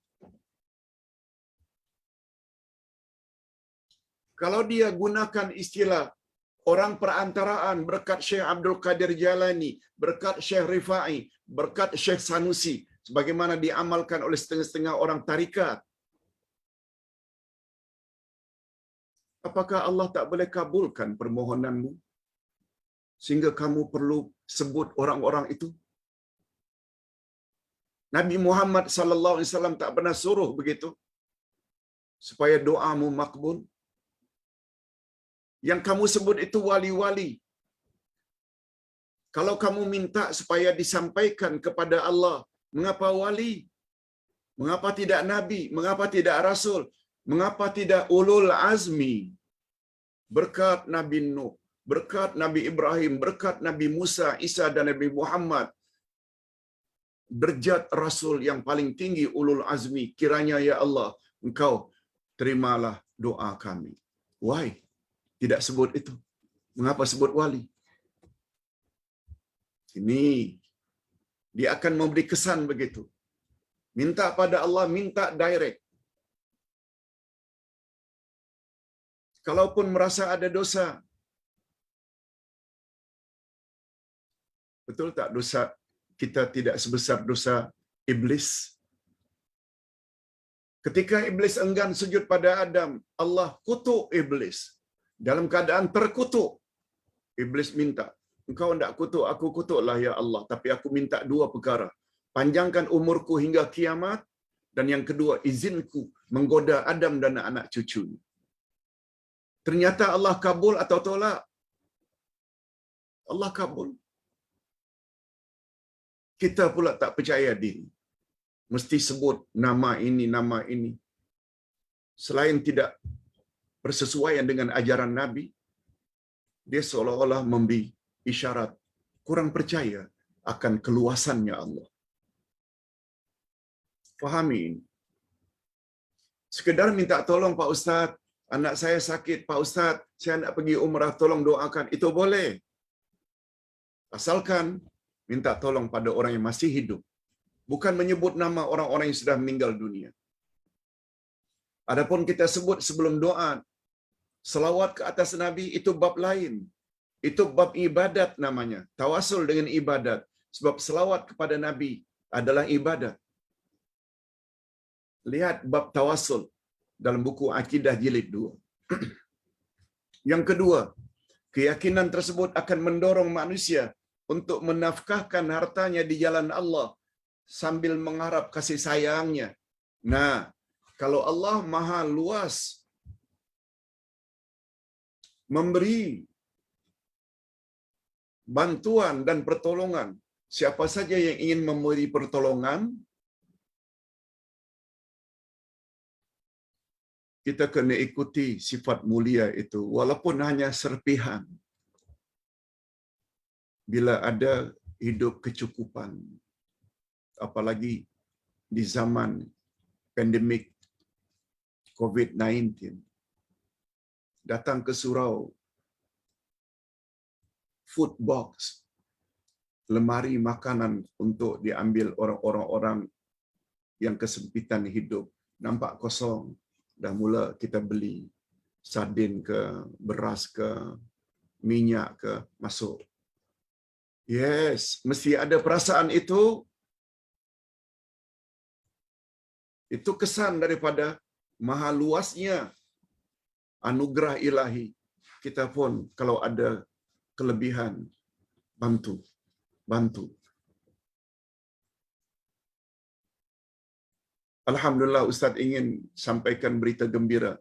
Kalau dia gunakan istilah orang perantaraan berkat Syekh Abdul Qadir Jalani, berkat Syekh Rifai, berkat Syekh Sanusi, sebagaimana diamalkan oleh setengah-setengah orang tarikat, apakah Allah tak boleh kabulkan permohonanmu sehingga kamu perlu sebut orang-orang itu? Nabi Muhammad sallallahu alaihi wasallam tak pernah suruh begitu supaya doamu makbul. Yang kamu sebut itu wali-wali. Kalau kamu minta supaya disampaikan kepada Allah, mengapa wali? Mengapa tidak nabi? Mengapa tidak rasul? Mengapa tidak ulul azmi? Berkat Nabi Nuh, berkat Nabi Ibrahim, berkat Nabi Musa, Isa dan Nabi Muhammad, derajat rasul yang paling tinggi ulul azmi, kiranya ya Allah engkau terimalah doa kami. Why tidak sebut itu? Mengapa sebut wali? Ini dia akan memberi kesan begitu. Minta pada Allah, minta direct. Kalaupun merasa ada dosa, betul tak dosa kita tidak sebesar dosa iblis? Ketika iblis enggan sujud pada Adam, Allah kutuk iblis. Dalam keadaan terkutuk, iblis minta, engkau tidak kutuk, aku kutuklah ya Allah. Tapi aku minta 2 perkara. Panjangkan umurku hingga kiamat. Dan yang kedua, izinku menggoda Adam dan anak cucunya. Ternyata Allah kabul atau tolak? Allah kabul. Kita pula tak percaya diri. Mesti sebut nama ini, nama ini. Selain tidak bersesuaian dengan ajaran Nabi, dia seolah-olah memberi isyarat kurang percaya akan keluasannya Allah. Fahami ini. Sekedar minta tolong Pak Ustaz, anak saya sakit, Pak Ustaz, saya nak pergi umrah, tolong doakan, itu boleh. Asalkan minta tolong pada orang yang masih hidup, bukan menyebut nama orang-orang yang sudah meninggal dunia. Adapun kita sebut sebelum doa, selawat ke atas Nabi, itu bab lain. Itu bab ibadat namanya. Tawasul dengan ibadat. Sebab selawat kepada Nabi adalah ibadat. Lihat bab tawassul dalam buku Akidah jilid 2. Yang kedua, keyakinan tersebut akan mendorong manusia untuk menafkahkan hartanya di jalan Allah sambil mengharap kasih sayangnya. Nah, kalau Allah Maha luas memberi bantuan dan pertolongan, siapa saja yang ingin memberi pertolongan, kita kena ikuti sifat mulia itu, walaupun hanya serpihan. Bila ada hidup kecukupan, apalagi di zaman pandemik COVID-19, datang ke surau, food box, lemari makanan untuk diambil orang-orang yang kesempitan hidup, nampak kosong. Dah mula kita beli sardin ke, beras ke, minyak ke, masuk. Yes, mesti ada perasaan itu. Itu kesan daripada maha luasnya anugerah ilahi. Kita pun kalau ada kelebihan, bantu. Alhamdulillah, Ustaz ingin sampaikan berita gembira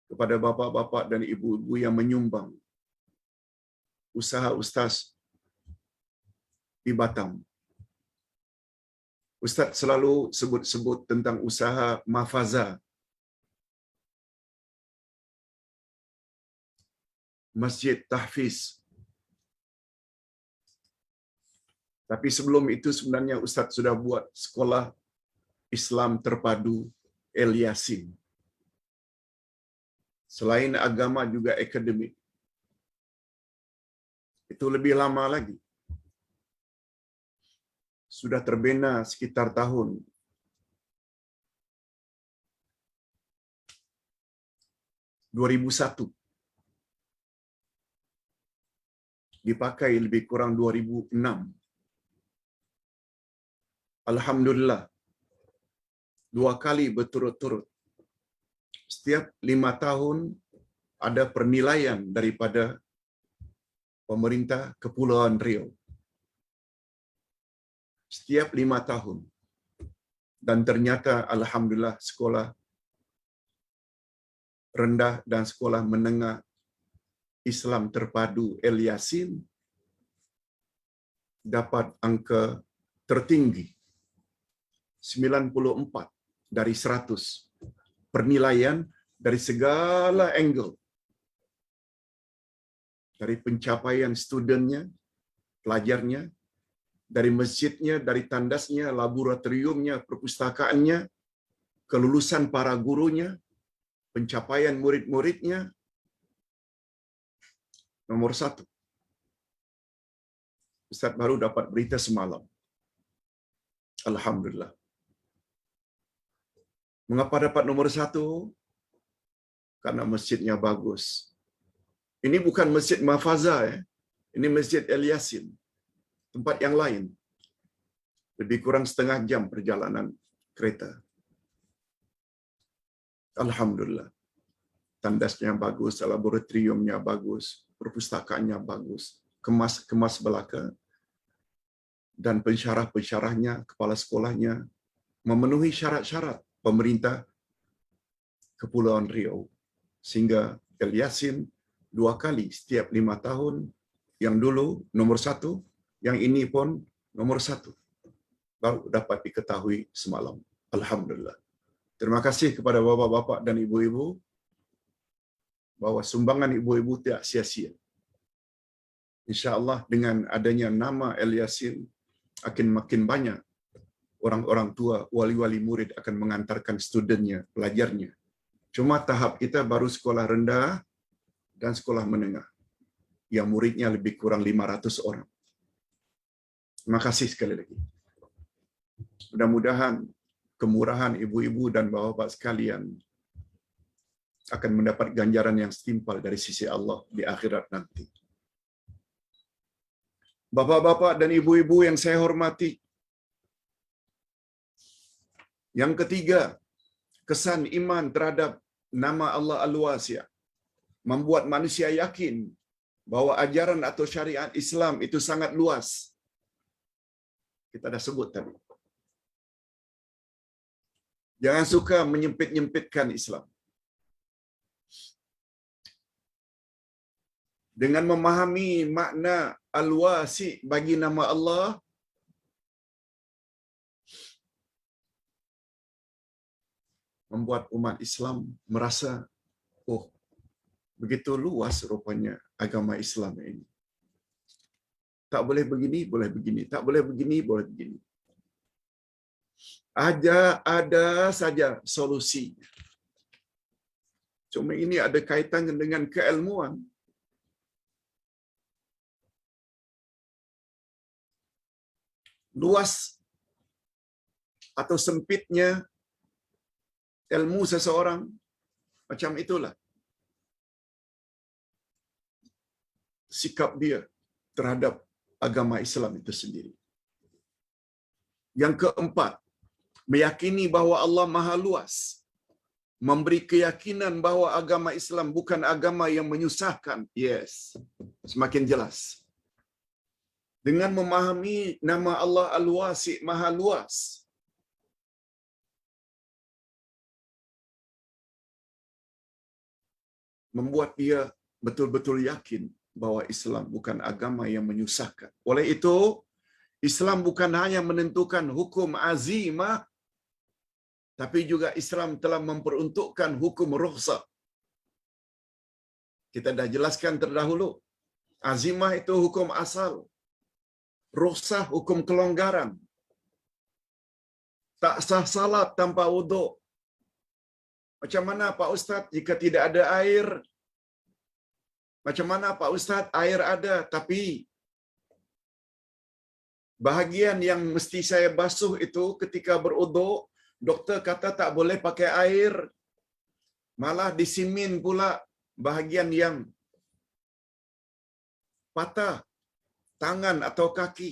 kepada bapa-bapa dan ibu-ibu yang menyumbang usaha Ustaz di Batam. Ustaz selalu sebut-sebut tentang usaha Mafaza, Masjid Tahfiz. Tapi sebelum itu sebenarnya Ustaz sudah buat sekolah Islam terpadu El Yasin. Selain agama juga akademik. Itu lebih lama lagi. Sudah terbina sekitar tahun 2001. Dipakai lebih kurang 2006. Alhamdulillah, 2 kali berturut-turut. Setiap 5 tahun ada penilaian daripada pemerintah Kepulauan Riau. Setiap 5 tahun. Dan ternyata alhamdulillah sekolah rendah dan sekolah menengah Islam terpadu El Yasin dapat angka tertinggi 94 dari 100 penilaian dari segala angle, dari pencapaian studennya, pelajarnya, dari masjidnya, dari tandasnya, laboratoriumnya, perpustakaannya, kelulusan para gurunya, pencapaian murid-muridnya. Nomor 1. Ustaz baru dapat berita semalam. Alhamdulillah. Mengapa dapat nomor 1? Karena masjidnya bagus. Ini bukan masjid Mafaza, Ini masjid El Yasin. Tempat yang lain. Lebih kurang setengah jam perjalanan kereta. Alhamdulillah. Tandasnya bagus, laboratoriumnya bagus, perpustakaannya bagus, kemas belaka, dan pensyarah-pensyarahnya, kepala sekolahnya memenuhi syarat-syarat pemerintah Kepulauan Riau. Sehingga El Yasin 2 kali setiap 5 tahun, yang dulu nomor 1, yang ini pun nomor 1. Baru dapat diketahui semalam. Alhamdulillah. Terima kasih kepada bapa-bapa dan ibu-ibu bahwa sumbangan ibu-ibu tidak sia-sia. InsyaAllah dengan adanya nama El Yasin akan makin banyak orang-orang tua, wali-wali murid akan mengantarkan studennya, pelajarnya. Cuma tahap kita baru sekolah rendah dan sekolah menengah, yang muridnya lebih kurang 500 orang. Terima kasih sekali lagi. Mudah-mudahan kemurahan ibu-ibu dan bapa-bapa sekalian akan mendapat ganjaran yang setimpal dari sisi Allah di akhirat nanti. Bapak-bapak dan ibu-ibu yang saya hormati, Yang ketiga, kesan iman terhadap nama Allah Al-Wasi', membuat manusia yakin bahwa ajaran atau syariat Islam itu sangat luas. Kita dah sebut tadi. Jangan suka menyempit-nyempitkan Islam. Dengan memahami makna Al-Wasi' bagi nama Allah, membuat umat Islam merasa, oh, begitu luas rupanya agama Islam ini. Tak boleh begini, boleh begini. Tak boleh begini, boleh begini. Ada saja solusi. Cuma ini ada kaitannya dengan keilmuan. Luas atau sempitnya ilmu seseorang, macam itulah sikap dia terhadap agama Islam itu sendiri. Yang keempat, meyakini bahawa Allah Maha Luas. Memberi keyakinan bahawa agama Islam bukan agama yang menyusahkan. Yes, semakin jelas. Dengan memahami nama Allah Al-Wasi', Maha Luas, membuat dia betul-betul yakin bahawa Islam bukan agama yang menyusahkan. Oleh itu, Islam bukan hanya menentukan hukum azimah, tapi juga Islam telah memperuntukkan hukum rukhsah. Kita dah jelaskan terdahulu. Azimah itu hukum asal. Rukhsah hukum kelonggaran. Tak sah salat tanpa wuduk. Macam mana Pak Ustaz jika tidak ada air? Macam mana Pak Ustaz air ada tapi bahagian yang mesti saya basuh itu ketika berwuduk, doktor kata tak boleh pakai air. Malah disimin pula bahagian yang patah, tangan atau kaki.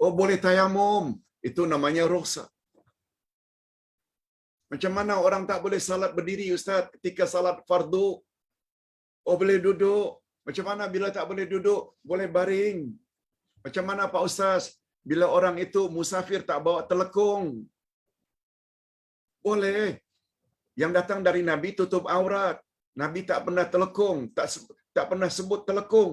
Oh, boleh tayamum. Itu namanya rukhsah. Macam mana orang tak boleh salat berdiri Ustaz ketika salat fardu? Oh, boleh duduk. Macam mana bila tak boleh duduk? Boleh baring. Macam mana Pak Ustaz bila orang itu musafir tak bawa telekung? Boleh. Yang datang dari Nabi tutup aurat. Nabi tak pernah telekung, tak pernah sebut telekung.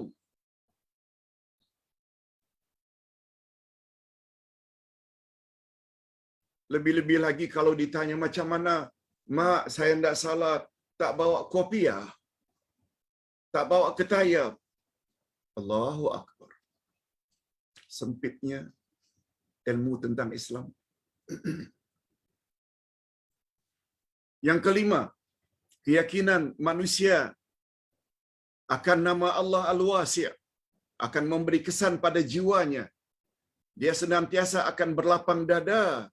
Lebih-lebih lagi kalau ditanya macam mana, mak saya tidak salat, tak bawa kopiah, tak bawa ketayab. Allahu Akbar. Sempitnya ilmu tentang Islam. Yang kelima, keyakinan manusia akan nama Allah Al-Wasi', akan memberi kesan pada jiwanya. Dia senantiasa akan berlapang dada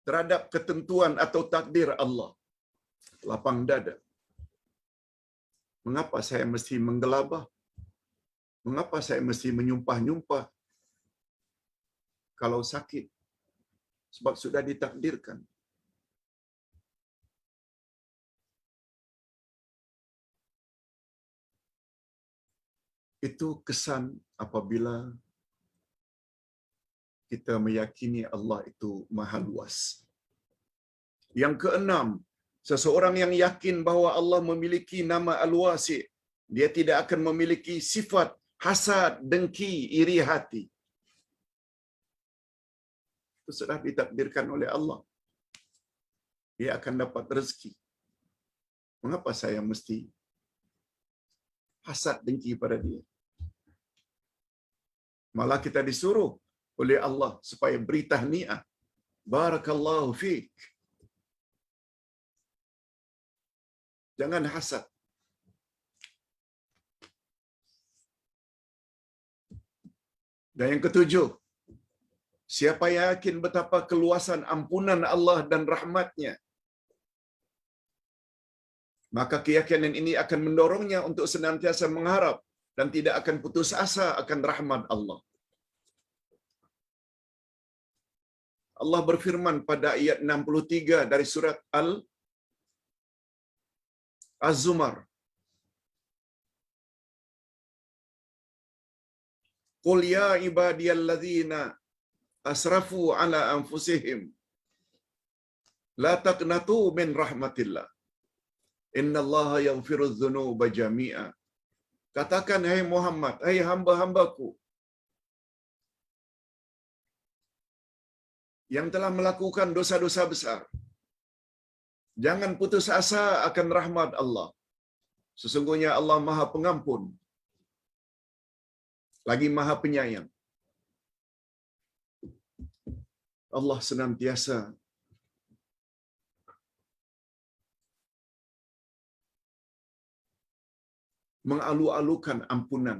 terhadap ketentuan atau takdir Allah. Lapang dada. Mengapa saya mesti menggelabah? Mengapa saya mesti menyumpah-nyumpah kalau sakit? Sebab sudah ditakdirkan. Itu kesan apabila kita meyakini Allah itu Maha Luas. Yang keenam, seseorang yang yakin bahawa Allah memiliki nama Al-Wasi', dia tidak akan memiliki sifat hasad, dengki, iri hati. Itu sudah ditakdirkan oleh Allah. Dia akan dapat rezeki. Mengapa saya mesti hasad, dengki pada dia? Malah kita disuruh oleh Allah supaya beri tahniah. Barakallahu fiik. Jangan hasad. Dan yang ketujuh, siapa yakin betapa keluasan ampunan Allah dan rahmatnya, maka keyakinan ini akan mendorongnya untuk senantiasa mengharap dan tidak akan putus asa akan rahmat Allah. Allah berfirman pada ayat 63 dari surat Az-Zumar. Qul ya ibadiyalladzina asrafu ala anfusihim la taqnatu min rahmatillah. Innallaha yaghfirudz dzunuba jami'a. Katakan hai Muhammad, hai hamba-hambaku yang telah melakukan dosa-dosa besar, jangan putus asa akan rahmat Allah. Sesungguhnya Allah Maha Pengampun lagi Maha Penyayang. Allah senantiasa mengalu-alukan ampunan.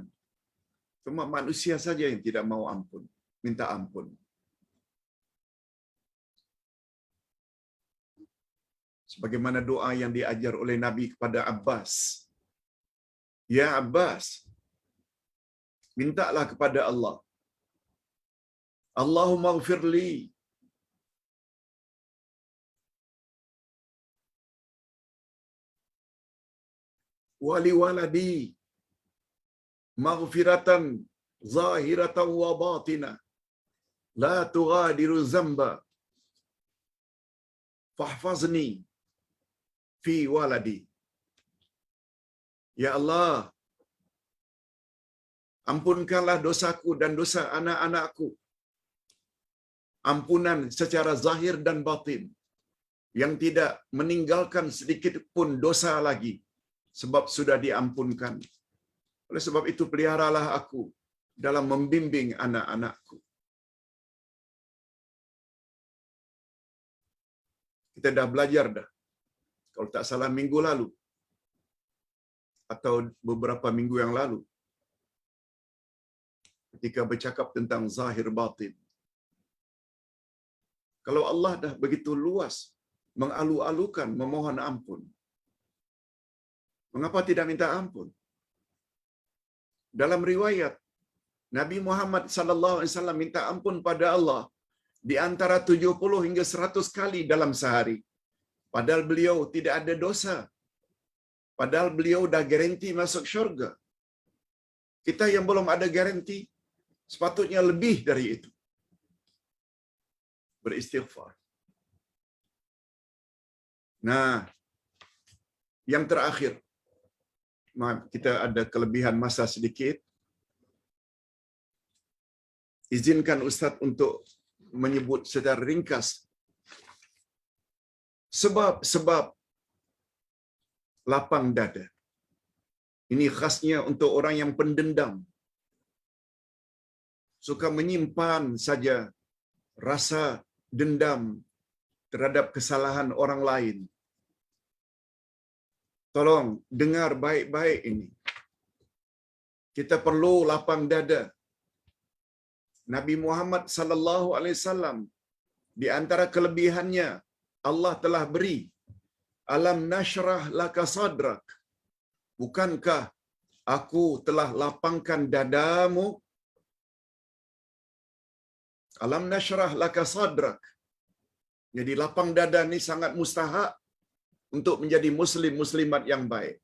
Cuma manusia saja yang tidak mau ampun, minta ampun. Sebagaimana doa yang diajar oleh Nabi kepada Abbas. Ya Abbas, mintalah kepada Allah. Allahumma ighfirli wali waladi maghfiratan zahiratan wa batina la tughadiru zamba fahfazni fi waladi. Ya Allah, ampunkanlah dosaku dan dosa anak-anakku. Ampunan secara zahir dan batin yang tidak meninggalkan sedikit pun dosa lagi, sebab sudah diampunkan. Oleh sebab itu peliharalah aku dalam membimbing anak-anakku. Kita dah belajar dah. Kalau tak salah minggu lalu atau beberapa minggu yang lalu, ketika bercakap tentang zahir batin. Kalau Allah dah begitu luas mengalu-alukan memohon ampun, mengapa tidak minta ampun? Dalam riwayat Nabi Muhammad sallallahu alaihi wasallam minta ampun pada Allah di antara 70 hingga 100 kali dalam sehari. Padahal beliau tidak ada dosa. Padahal beliau dah garanti masuk syurga. Kita yang belum ada garanti, sepatutnya lebih dari itu. Beristighfar. Nah, yang terakhir, maaf, kita ada kelebihan masa sedikit. Izinkan Ustaz untuk menyebut secara ringkas sebab-sebab lapang dada. Ini khasnya untuk orang yang pendendam. Suka menyimpan saja rasa dendam terhadap kesalahan orang lain. Tolong dengar baik-baik ini. Kita perlu lapang dada. Nabi Muhammad sallallahu alaihi wasallam di antara kelebihannya Allah telah beri alam nashrah laka sadrak. Bukankah aku telah lapangkan dadamu? Alam nashrah laka sadrak. Jadi lapang dada ni sangat mustahak untuk menjadi muslim muslimat yang baik.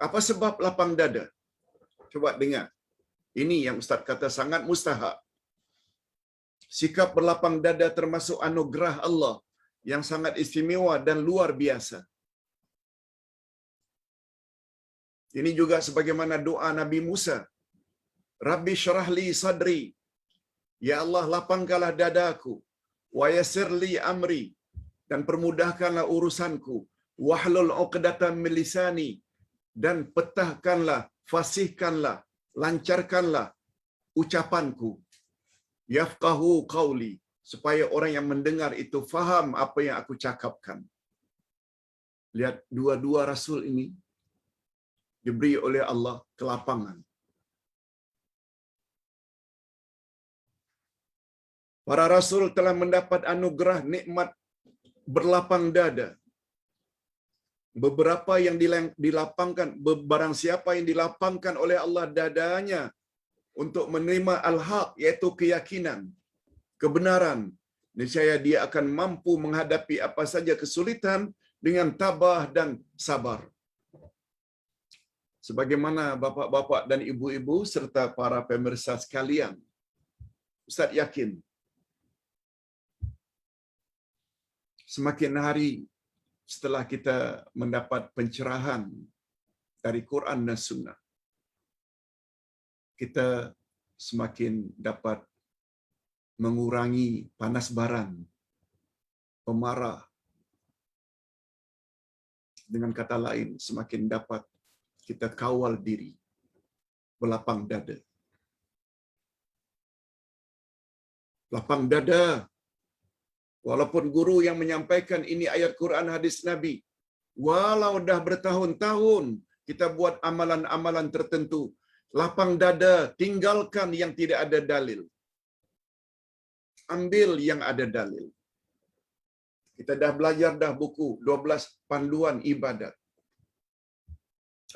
Apa sebab lapang dada? Coba dengar. Ini yang Ustaz kata sangat mustahak. Sikap berlapang dada termasuk anugerah Allah yang sangat istimewa dan luar biasa. Ini juga sebagaimana doa Nabi Musa. Rabbi syrah li sadri. Ya Allah, lapangkanlah dadaku. Wa yassir li amri. Dan permudahkanlah urusanku. Wahlul uqdatan min lisani. Dan petahkanlah, fasihkanlah, lancarkanlah ucapanku. Yafqahu qawli. Supaya orang yang mendengar itu faham apa yang aku cakapkan. Lihat, dua-dua rasul ini diberi oleh Allah kelapangan. Para rasul telah mendapat anugerah nikmat berlapang dada. Beberapa yang dilapangkan, barang siapa yang dilapangkan oleh Allah dadanya untuk menerima al-haq, iaitu keyakinan, kebenaran, niscaya dia akan mampu menghadapi apa saja kesulitan dengan tabah dan sabar. Sebagaimana bapa-bapa dan ibu-ibu serta para pemirsa sekalian, Ustaz yakin semakin hari setelah kita mendapat pencerahan dari Quran dan Sunnah, kita semakin dapat mengurangi panas baran, pemarah. Dengan kata lain, semakin dapat kita kawal diri, berlapang dada. Lapang dada. Walaupun guru yang menyampaikan ini ayat Quran hadis Nabi, walau dah bertahun-tahun kita buat amalan-amalan tertentu, lapang dada, tinggalkan yang tidak ada dalil. Ambil yang ada dalil. Kita dah belajar dah buku 12 panduan ibadat.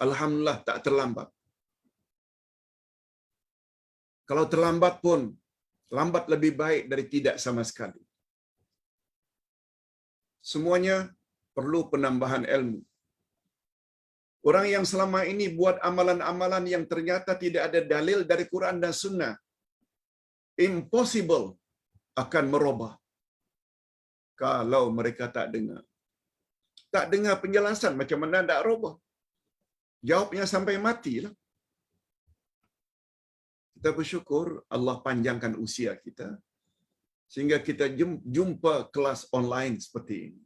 Alhamdulillah tak terlambat. Kalau terlambat pun, lambat lebih baik dari tidak sama sekali. Semuanya perlu penambahan ilmu. Orang yang selama ini buat amalan-amalan yang ternyata tidak ada dalil dari Quran dan Sunnah, impossible akan merubah kalau mereka tak dengar. Tak dengar penjelasan, macam mana tak rubah? Jawabnya sampai matilah. Kita bersyukur Allah panjangkan usia kita sehingga kita jumpa kelas online seperti ini.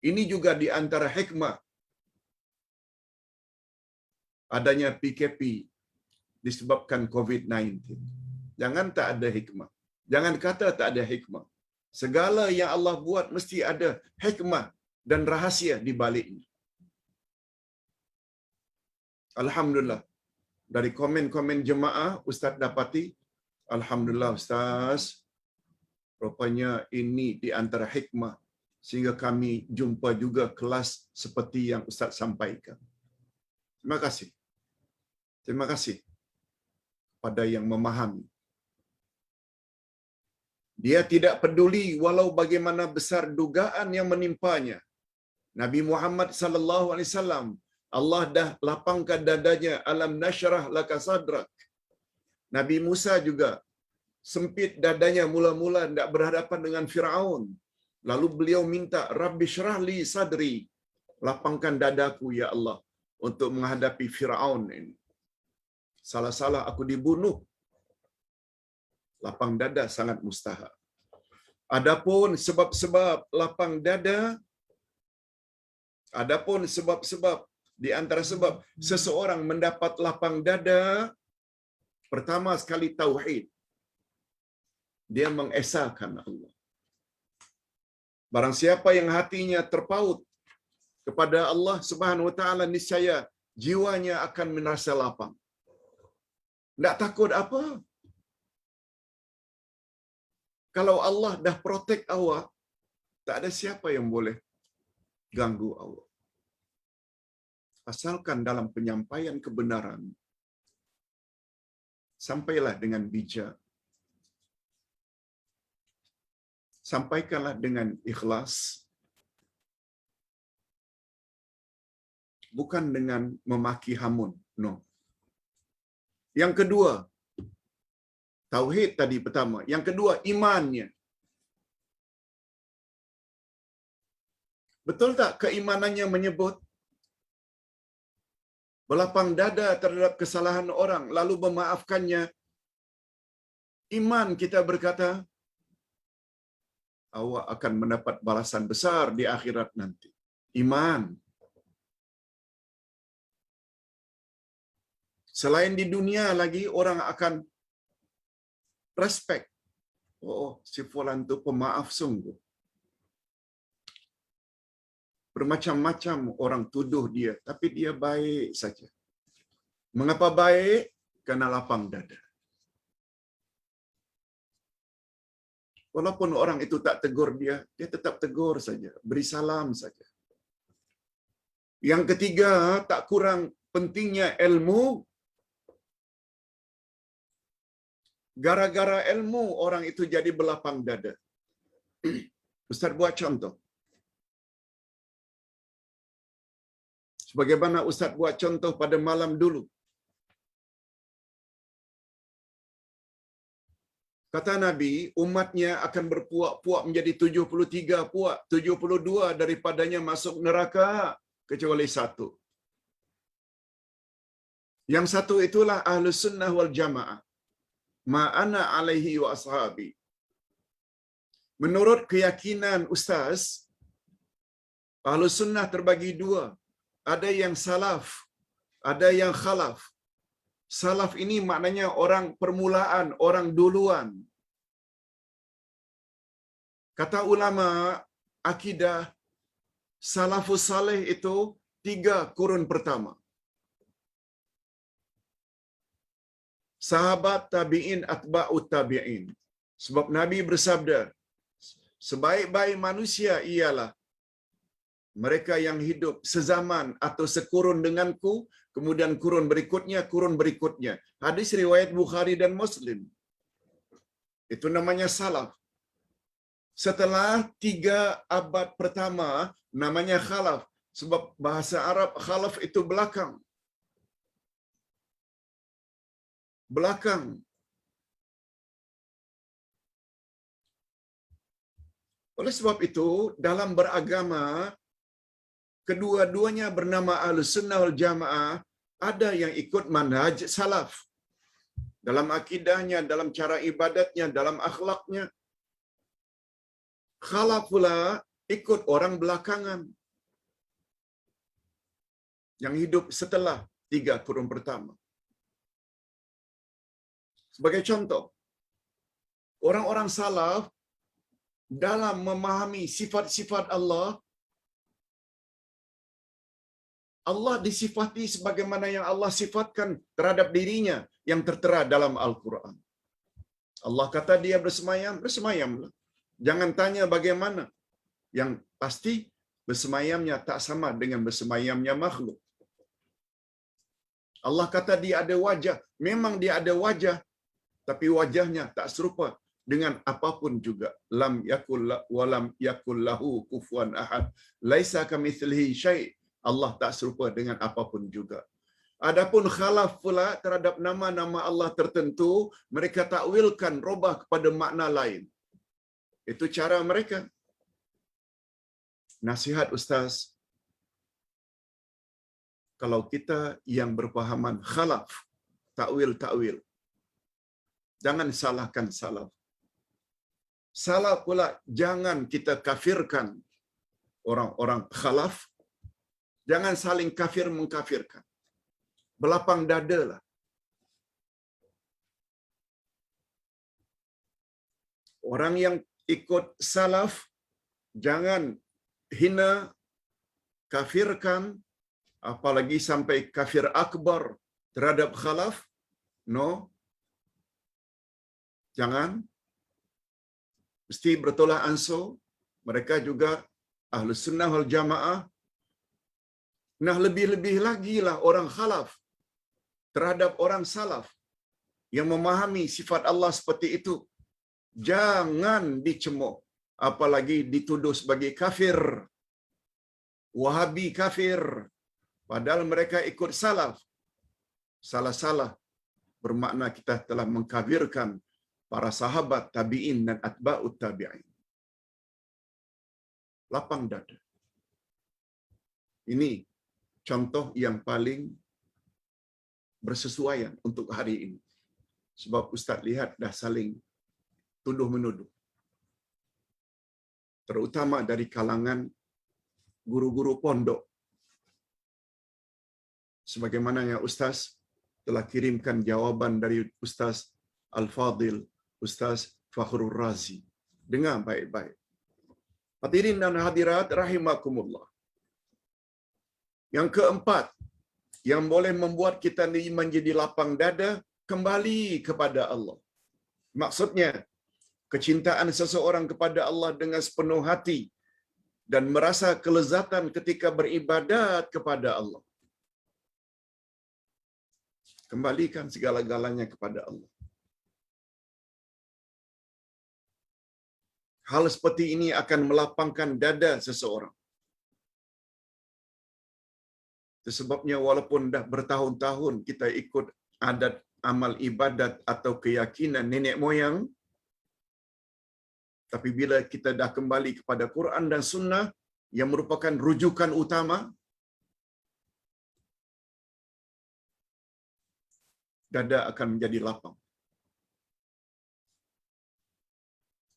Ini juga di antara hikmah adanya PKP disebabkan COVID-19. Jangan tak ada hikmah. Jangan kata tak ada hikmah. Segala yang Allah buat mesti ada hikmah dan rahasia di baliknya. Alhamdulillah. Dari komen-komen jemaah, Ustaz dapati, alhamdulillah Ustaz, rupanya ini di antara hikmah sehingga kami jumpa juga kelas seperti yang Ustaz sampaikan. Terima kasih. Terima kasih pada yang memahami. Dia tidak peduli walau bagaimana besar dugaan yang menimpanya. Nabi Muhammad sallallahu alaihi wasallam, Allah dah lapangkan dadanya, alam nasyrah laka sadrak. Nabi Musa juga sempit dadanya mula-mula hendak berhadapan dengan Firaun. Lalu beliau minta, Rabbi syrah li sadri, lapangkan dadaku ya Allah untuk menghadapi Firaun ini. Salah-salah aku dibunuh. Lapang dada sangat mustahak. Adapun sebab-sebab lapang dada, adapun sebab-sebab di antara sebab seseorang mendapat lapang dada, pertama sekali tauhid. Dia mengesahkan Allah. Barang siapa yang hatinya terpaut kepada Allah Subhanahu wa taala, niscaya jiwanya akan merasa lapang. Tak takut apa? Kalau Allah dah protect awak, tak ada siapa yang boleh ganggu awak. Asalkan dalam penyampaian kebenaran, sampailah dengan bijak. Sampaikanlah dengan ikhlas. Bukan dengan memaki hamun. No. Yang kedua, tauhid tadi pertama. Yang kedua, imannya. Betul tak keimanannya menyebut berlapang dada terhadap kesalahan orang lalu memaafkannya? Iman kita berkata, awak akan mendapat balasan besar di akhirat nanti. Iman. Selain di dunia lagi, orang akan respect. Oh, si fulan tu pemaaf sungguh. Bermacam-macam orang tuduh dia, tapi dia baik saja. Mengapa baik? Karena lapang dada. Walaupun orang itu tak tegur dia, dia tetap tegur saja, beri salam saja. Yang ketiga, tak kurang pentingnya ilmu. Gara-gara ilmu orang itu jadi berlapang dada. Ustaz buat contoh. Sebagaimana Ustaz buat contoh pada malam dulu. Kata Nabi, umatnya akan berpuak-puak menjadi 73 puak. 72 daripadanya masuk neraka, kecuali satu. Yang satu itulah Ahlus Sunnah wal Jamaah. Ma'ana alaihi wa ashabi. Menurut keyakinan Ustaz, Ahlus Sunnah terbagi dua. Ada yang salaf, ada yang khalaf. Salaf ini maknanya orang permulaan, orang duluan. Kata ulama akidah, salafus saleh itu 3 kurun pertama. Sahabat tabi'in, atba'ut tabi'in. Sebab Nabi bersabda, sebaik-baik manusia ialah mereka yang hidup sezaman atau sekurun denganku, kemudian kurun berikutnya. Hadis riwayat Bukhari dan Muslim. Itu namanya salaf. Setelah 3 abad pertama, namanya khalaf. Sebab bahasa Arab khalaf itu belakang. Belakang. Oleh sebab itu, dalam beragama, kedua-duanya bernama Ahlus Sunnah wal Jamaah, ada yang ikut manhaj salaf. Dalam akidahnya, dalam cara ibadatnya, dalam akhlaknya. Khalaf pula ikut orang belakangan. Yang hidup setelah 3 kurun pertama. Sebagai contoh, orang-orang salaf dalam memahami sifat-sifat Allah, Allah disifati sebagaimana yang Allah sifatkan terhadap dirinya yang tertera dalam Al-Quran. Allah kata dia bersemayam, bersemayamlah. Jangan tanya bagaimana. Yang pasti bersemayamnya tak sama dengan bersemayamnya makhluk. Allah kata dia ada wajah. Memang dia ada wajah, tapi wajahnya tak serupa dengan apapun juga. Lam yakul wa lam yakul lahu kufuwan ahad. Laisa kamitslihi syai'. Allah tak serupa dengan apapun juga. Adapun khalaf pula terhadap nama-nama Allah tertentu, mereka takwilkan, robah kepada makna lain. Itu cara mereka. Nasihat Ustaz, kalau kita yang berpahaman khalaf, takwil, jangan salahkan salaf. Salah pula jangan kita kafirkan orang-orang khalaf. Jangan saling kafir mengkafirkan. Berlapang dadalah. Orang yang ikut salaf jangan hina, kafirkan, apalagi sampai kafir akbar terhadap khalaf. No. Jangan. Mesti bertolak ansur. Mereka juga Ahlus Sunnah wal Jamaah. Nah, lebih-lebih lagi lah orang khalaf terhadap orang salaf yang memahami sifat Allah seperti itu. Jangan dicemooh, apalagi dituduh sebagai kafir. Wahabi kafir. Padahal mereka ikut salaf. Salah-salah bermakna kita telah mengkafirkan para sahabat tabi'in dan atba'ut tabi'in. Lapang dada. Ini contoh yang paling bersesuaian untuk hari ini. Sebab Ustaz lihat dah saling tuduh-menuduh. Terutama dari kalangan guru-guru pondok. Sebagaimana yang Ustaz telah kirimkan jawaban dari Ustaz Al-Fadil, Ustaz Fakhrul Razi. Dengar baik-baik. Hadirin dan hadirat rahimakumullah. Yang keempat, yang boleh membuat kita ini menjadi lapang dada, kembali kepada Allah. Maksudnya, kecintaan seseorang kepada Allah dengan sepenuh hati dan merasa kelezatan ketika beribadat kepada Allah. Kembalikan segala-galanya kepada Allah. hal seperti ini akan melapangkan dada seseorang. Itu sebabnya walaupun dah bertahun-tahun kita ikut adat amal ibadat atau keyakinan nenek moyang, tapi bila kita dah kembali kepada Quran dan Sunnah yang merupakan rujukan utama, dada akan menjadi lapang.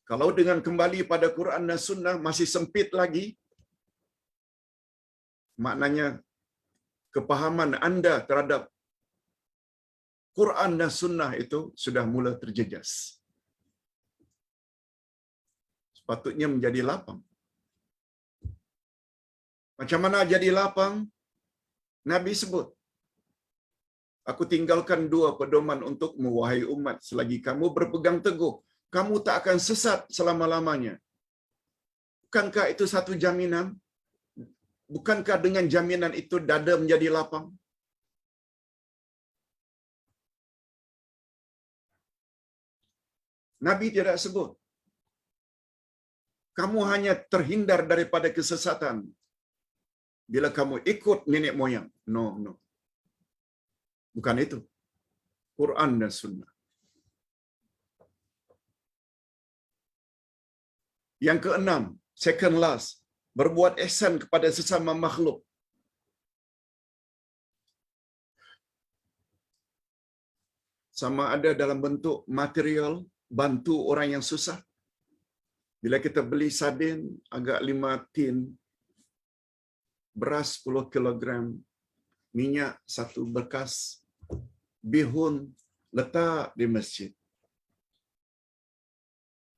Kalau dengan kembali pada Quran dan Sunnah masih sempit lagi, maknanya kepahaman anda terhadap Quran dan Sunnah itu sudah mula terjejas. Sepatutnya menjadi lapang. Macam mana jadi lapang? Nabi sebut, aku tinggalkan 2 pedoman untukmu, wahai umat, selagi kamu berpegang teguh, kamu tak akan sesat selama-lamanya. Bukankah itu satu jaminan? Bukankah dengan jaminan itu dada menjadi lapang? Nabi tidak sebut, kamu hanya terhindar daripada kesesatan bila kamu ikut nenek moyang. No. Bukan itu. Quran dan Sunnah. Yang keenam, second last, berbuat ihsan kepada sesama makhluk. Sama ada dalam bentuk material, bantu orang yang susah. Bila kita beli sardin agak 5 tin, beras 10 kilogram, minyak 1 berkas, bihun letak di masjid.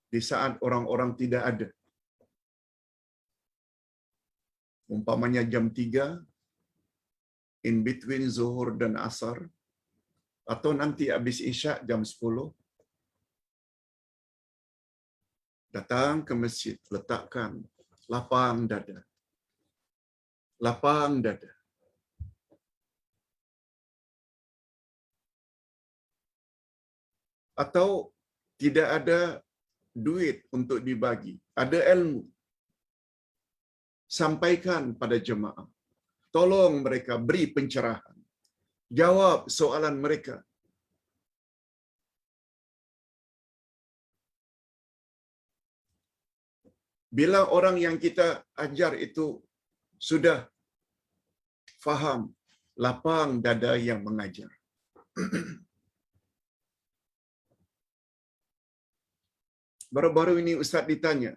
Di saat orang-orang tidak ada. Umpamanya jam 3, in between zuhur dan asar, atau nanti habis isyak jam 10, datang ke masjid, letakkan, lapang dada. Lapang dada. Atau tidak ada duit untuk dibagi, ada ilmu, sampaikan pada jemaah. Tolong mereka, beri pencerahan. Jawab soalan mereka. Bila orang yang kita ajar itu sudah faham, lapang dada yang mengajar. Baru-baru ini Ustaz ditanya,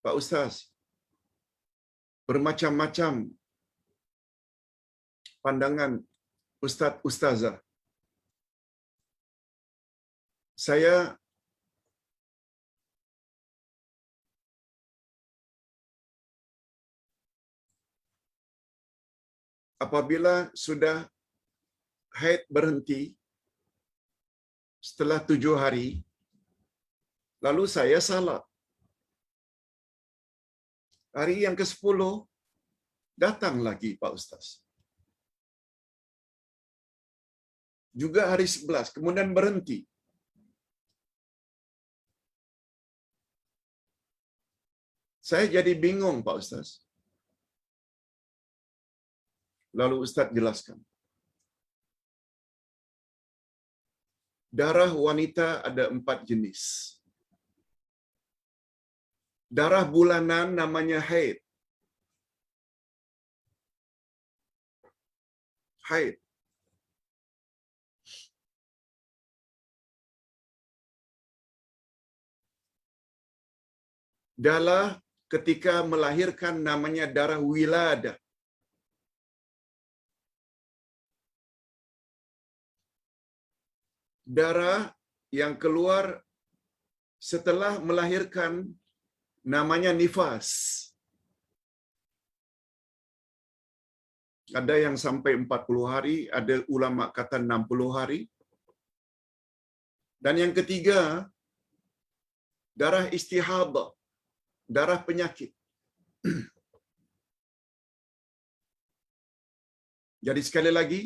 Pak Ustaz, bermacam-macam pandangan Ustaz-Ustazah. Saya apabila sudah haid berhenti setelah 7 hari, lalu saya salat. Hari yang ke-10, datang lagi Pak Ustaz. Juga hari 11, kemudian berhenti. Saya jadi bingung Pak Ustaz. Lalu Ustaz jelaskan. Darah wanita ada 4 jenis. Darah bulanan namanya haid. Haid. Darah ketika melahirkan namanya darah wiladah. Darah yang keluar setelah melahirkan namanya nifas. Ada yang sampai 40 hari, ada ulama kata 60 hari. Dan yang ketiga, darah istihadah, darah penyakit. Jadi sekali lagi,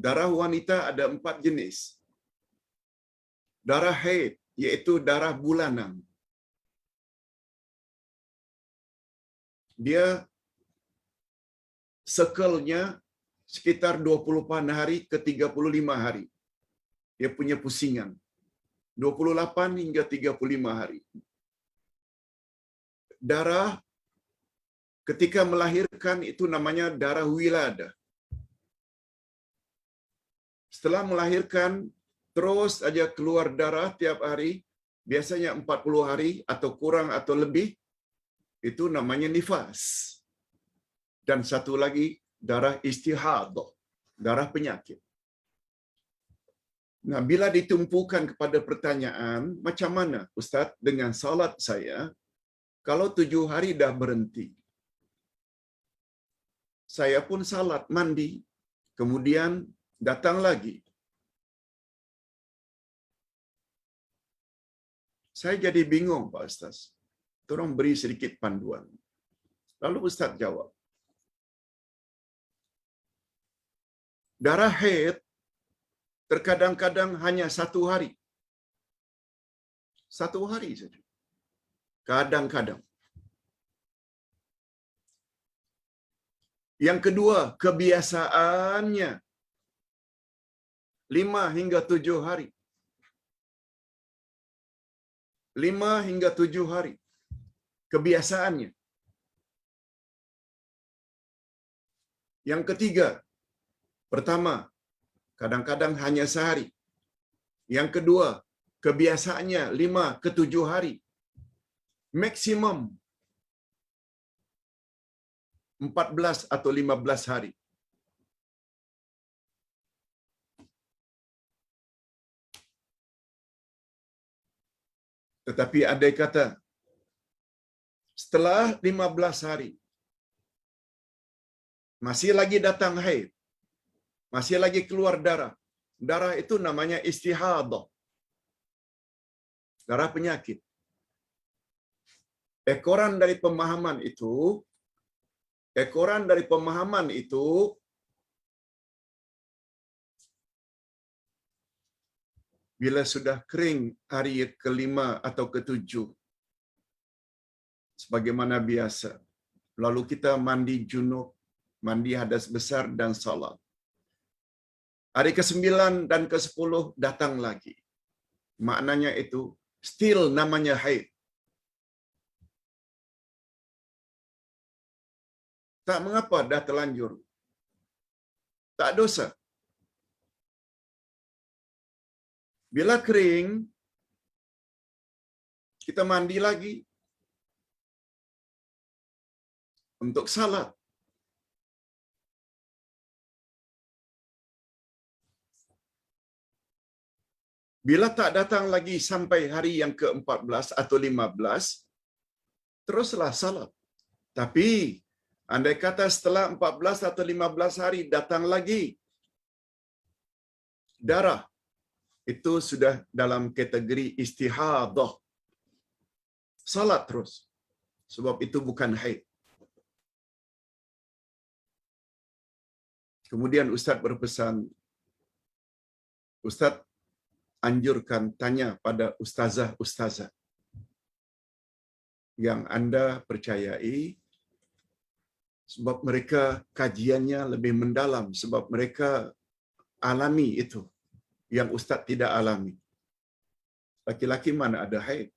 darah wanita ada 4 jenis. Darah haid, iaitu darah bulanan. dia circle-nya sekitar 28 hari ke 35 hari. Dia punya pusingan. 28 hingga 35 hari. Darah ketika melahirkan itu namanya darah wiladah. Setelah melahirkan, terus aja keluar darah tiap hari, biasanya 40 hari atau kurang atau lebih, itu namanya nifas. Dan satu lagi, darah istihadah, darah penyakit. Nah, bila ditumpukan kepada pertanyaan, macam mana Ustaz dengan salat saya, kalau 7 hari dah berhenti? Saya pun salat, mandi, kemudian datang lagi. Saya jadi bingung, Pak Ustaz. Tolong beri sedikit panduan. Lalu Ustaz jawab, darah haid terkadang-kadang hanya 1 hari. 1 hari saja. Kadang-kadang. Yang kedua, kebiasaannya 5 hingga 7 hari. 5 hingga 7 hari. Kebiasaannya. Yang ketiga, pertama, kadang-kadang hanya sehari. Yang kedua, kebiasaannya 5 ke 7 hari. Maksimum 14 atau 15 hari. Tetapi andai kata setelah 15 hari masih lagi datang haid, masih lagi keluar darah. Darah itu namanya istihadah. Darah penyakit. Ekoran dari pemahaman itu bila sudah kering hari ke-5 atau ke-7 sebagaimana biasa, lalu kita mandi junub, mandi hadas besar dan salat. Hari ke-9 dan ke-10 datang lagi. Maknanya itu still namanya haid. Tak mengapa dah terlanjur. Tak dosa. Bila kering, kita mandi lagi untuk salat. Bila tak datang lagi sampai hari yang ke-14 atau 15, teruslah salat. Tapi, andai kata setelah 14 atau 15 hari datang lagi darah, itu sudah dalam kategori istihadah. Salat terus. Sebab itu bukan haid. Kemudian Ustaz berpesan, Ustaz anjurkan tanya pada ustazah-ustazah yang anda percayai, sebab mereka kajiannya lebih mendalam, sebab mereka alami itu yang Ustaz tidak alami. Laki-laki mana ada haid?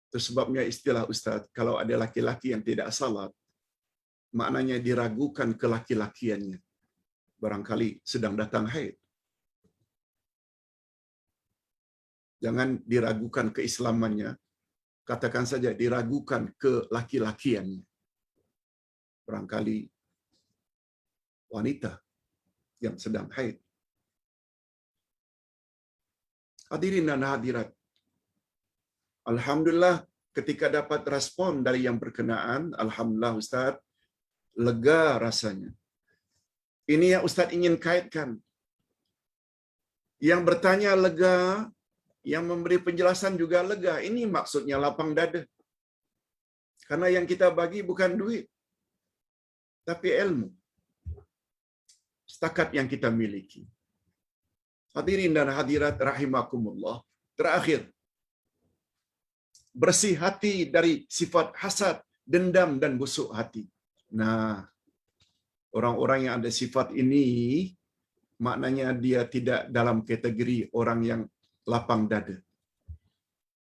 Itu sebabnya istilah Ustaz, kalau ada laki-laki yang tidak salat, maknanya diragukan kelaki-lakiannya. Barangkali sedang datang haid. Jangan diragukan keislamannya, katakan saja diragukan kelaki-lakiannya. Barangkali wanita yang sedang haid. Hadirin dan hadirat, alhamdulillah ketika dapat respon dari yang berkenaan, alhamdulillah Ustaz, lega rasanya. Ini yang Ustaz ingin kaitkan. Yang bertanya lega, yang memberi penjelasan juga lega. Ini maksudnya lapang dada. Karena yang kita bagi bukan duit, tapi ilmu. Setakat yang kita miliki. Hadirin dan hadirat rahimakumullah. Terakhir, bersih hati dari sifat hasad, dendam dan busuk hati. Nah, orang-orang yang ada sifat ini maknanya dia tidak dalam kategori orang yang lapang dada.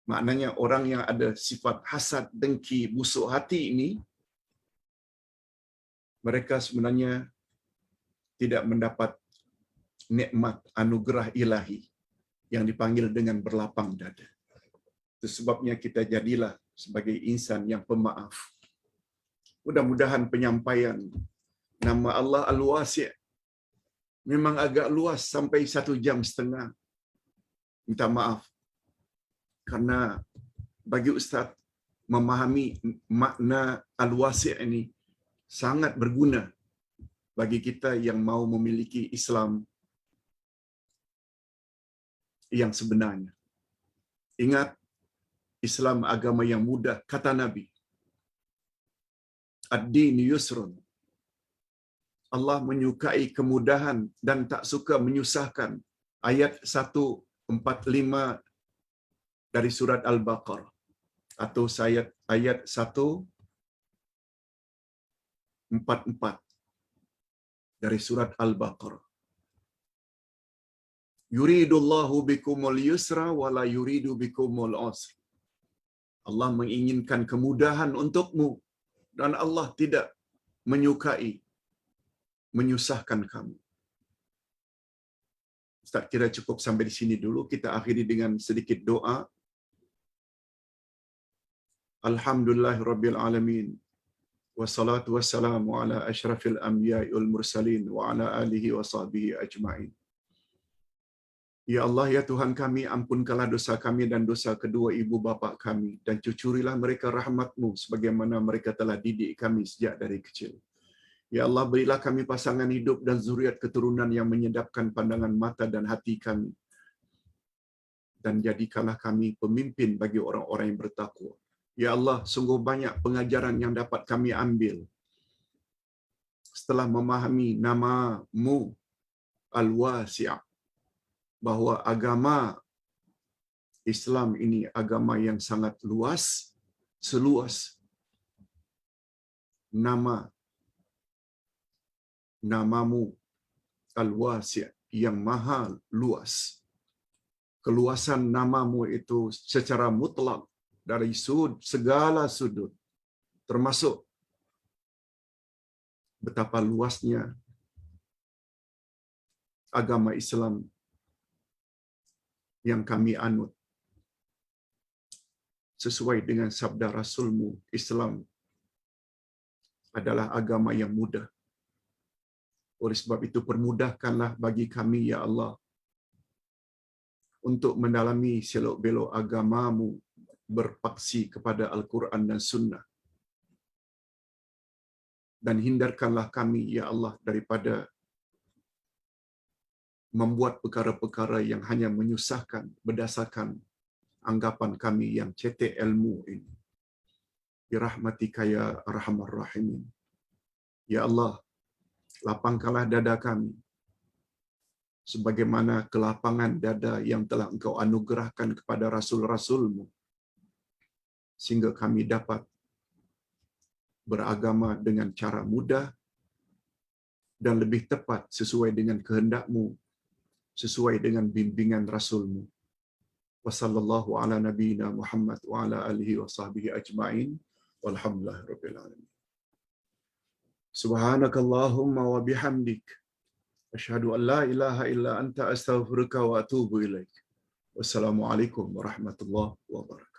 Maknanya orang yang ada sifat hasad, dengki, busuk hati ini, mereka sebenarnya tidak mendapat nikmat anugerah ilahi yang dipanggil dengan berlapang dada. Itu sebabnya kita jadilah sebagai insan yang pemaaf. Mudah-mudahan penyampaian nama Allah Al-Wasi' memang agak luas sampai 1 jam setengah. Minta maaf. Karena bagi Ustaz memahami makna Al-Wasi' ini sangat berguna bagi kita yang mau memiliki Islam yang sebenarnya. Ingat, Islam agama yang mudah, kata Nabi. Ad-din yusrun. Allah menyukai kemudahan dan tak suka menyusahkan. Ayat 145 dari surat Al-Baqarah. Atau ayat 144 dari surat Al-Baqarah. Yuridullahu bikumul yusra wala yuridu bikumul usra. Allah menginginkan kemudahan untukmu dan Allah tidak menyukai menyusahkan kamu. Ustaz kira cukup sampai di sini dulu. Kita akhiri dengan sedikit doa. Alhamdulillahirabbil alamin. Wassalatu wassalamu ala asyrafil anbiya'i wal mursalin wa ala alihi wa sahbihi ajma'in. Ya Allah, ya Tuhan kami, ampunkanlah dosa kami dan dosa kedua ibu bapa kami, dan cucurilah mereka rahmat-Mu sebagaimana mereka telah didik kami sejak dari kecil. Ya Allah, berilah kami pasangan hidup dan zuriat keturunan yang menyedapkan pandangan mata dan hati kami. Dan jadikanlah kami pemimpin bagi orang-orang yang bertakwa. Ya Allah, sungguh banyak pengajaran yang dapat kami ambil setelah memahami nama-Mu Al-Wasi', bahwa agama Islam ini agama yang sangat luas, seluas namamu Al-Wasi' yang maha luas. Keluasan namamu itu secara mutlak dari segala sudut, termasuk betapa luasnya agama Islam yang kami anut. Sesuai dengan sabda Rasul-Mu, Islam adalah agama yang mudah. Oleh sebab itu, permudahkanlah bagi kami, ya Allah, untuk mendalami selok-belok agama-Mu berpaksi kepada Al-Quran dan Sunnah. Dan hindarkanlah kami, ya Allah, daripada membuat perkara-perkara yang hanya menyusahkan berdasarkan anggapan kami yang cetek ilmu ini. Birahmatika ya arhamar rahimin. Ya Allah, lapangkanlah dada kami sebagaimana kelapangan dada yang telah Engkau anugerahkan kepada Rasul-Rasul-Mu, sehingga kami dapat beragama dengan cara mudah dan lebih tepat sesuai dengan kehendak-Mu, sesuai dengan bimbingan Rasul-Mu. Wa sallallahu ala nabiyyina Muhammad wa ala alihi wa sahbihi ajma'in. Walhamdulillahirabbil alamin. Subhanakallahumma wa bihamdik, asyhadu an la ilaha illa anta astaghfiruka wa atubu ilaik. Wassalamualaikum warahmatullahi wabarakatuh.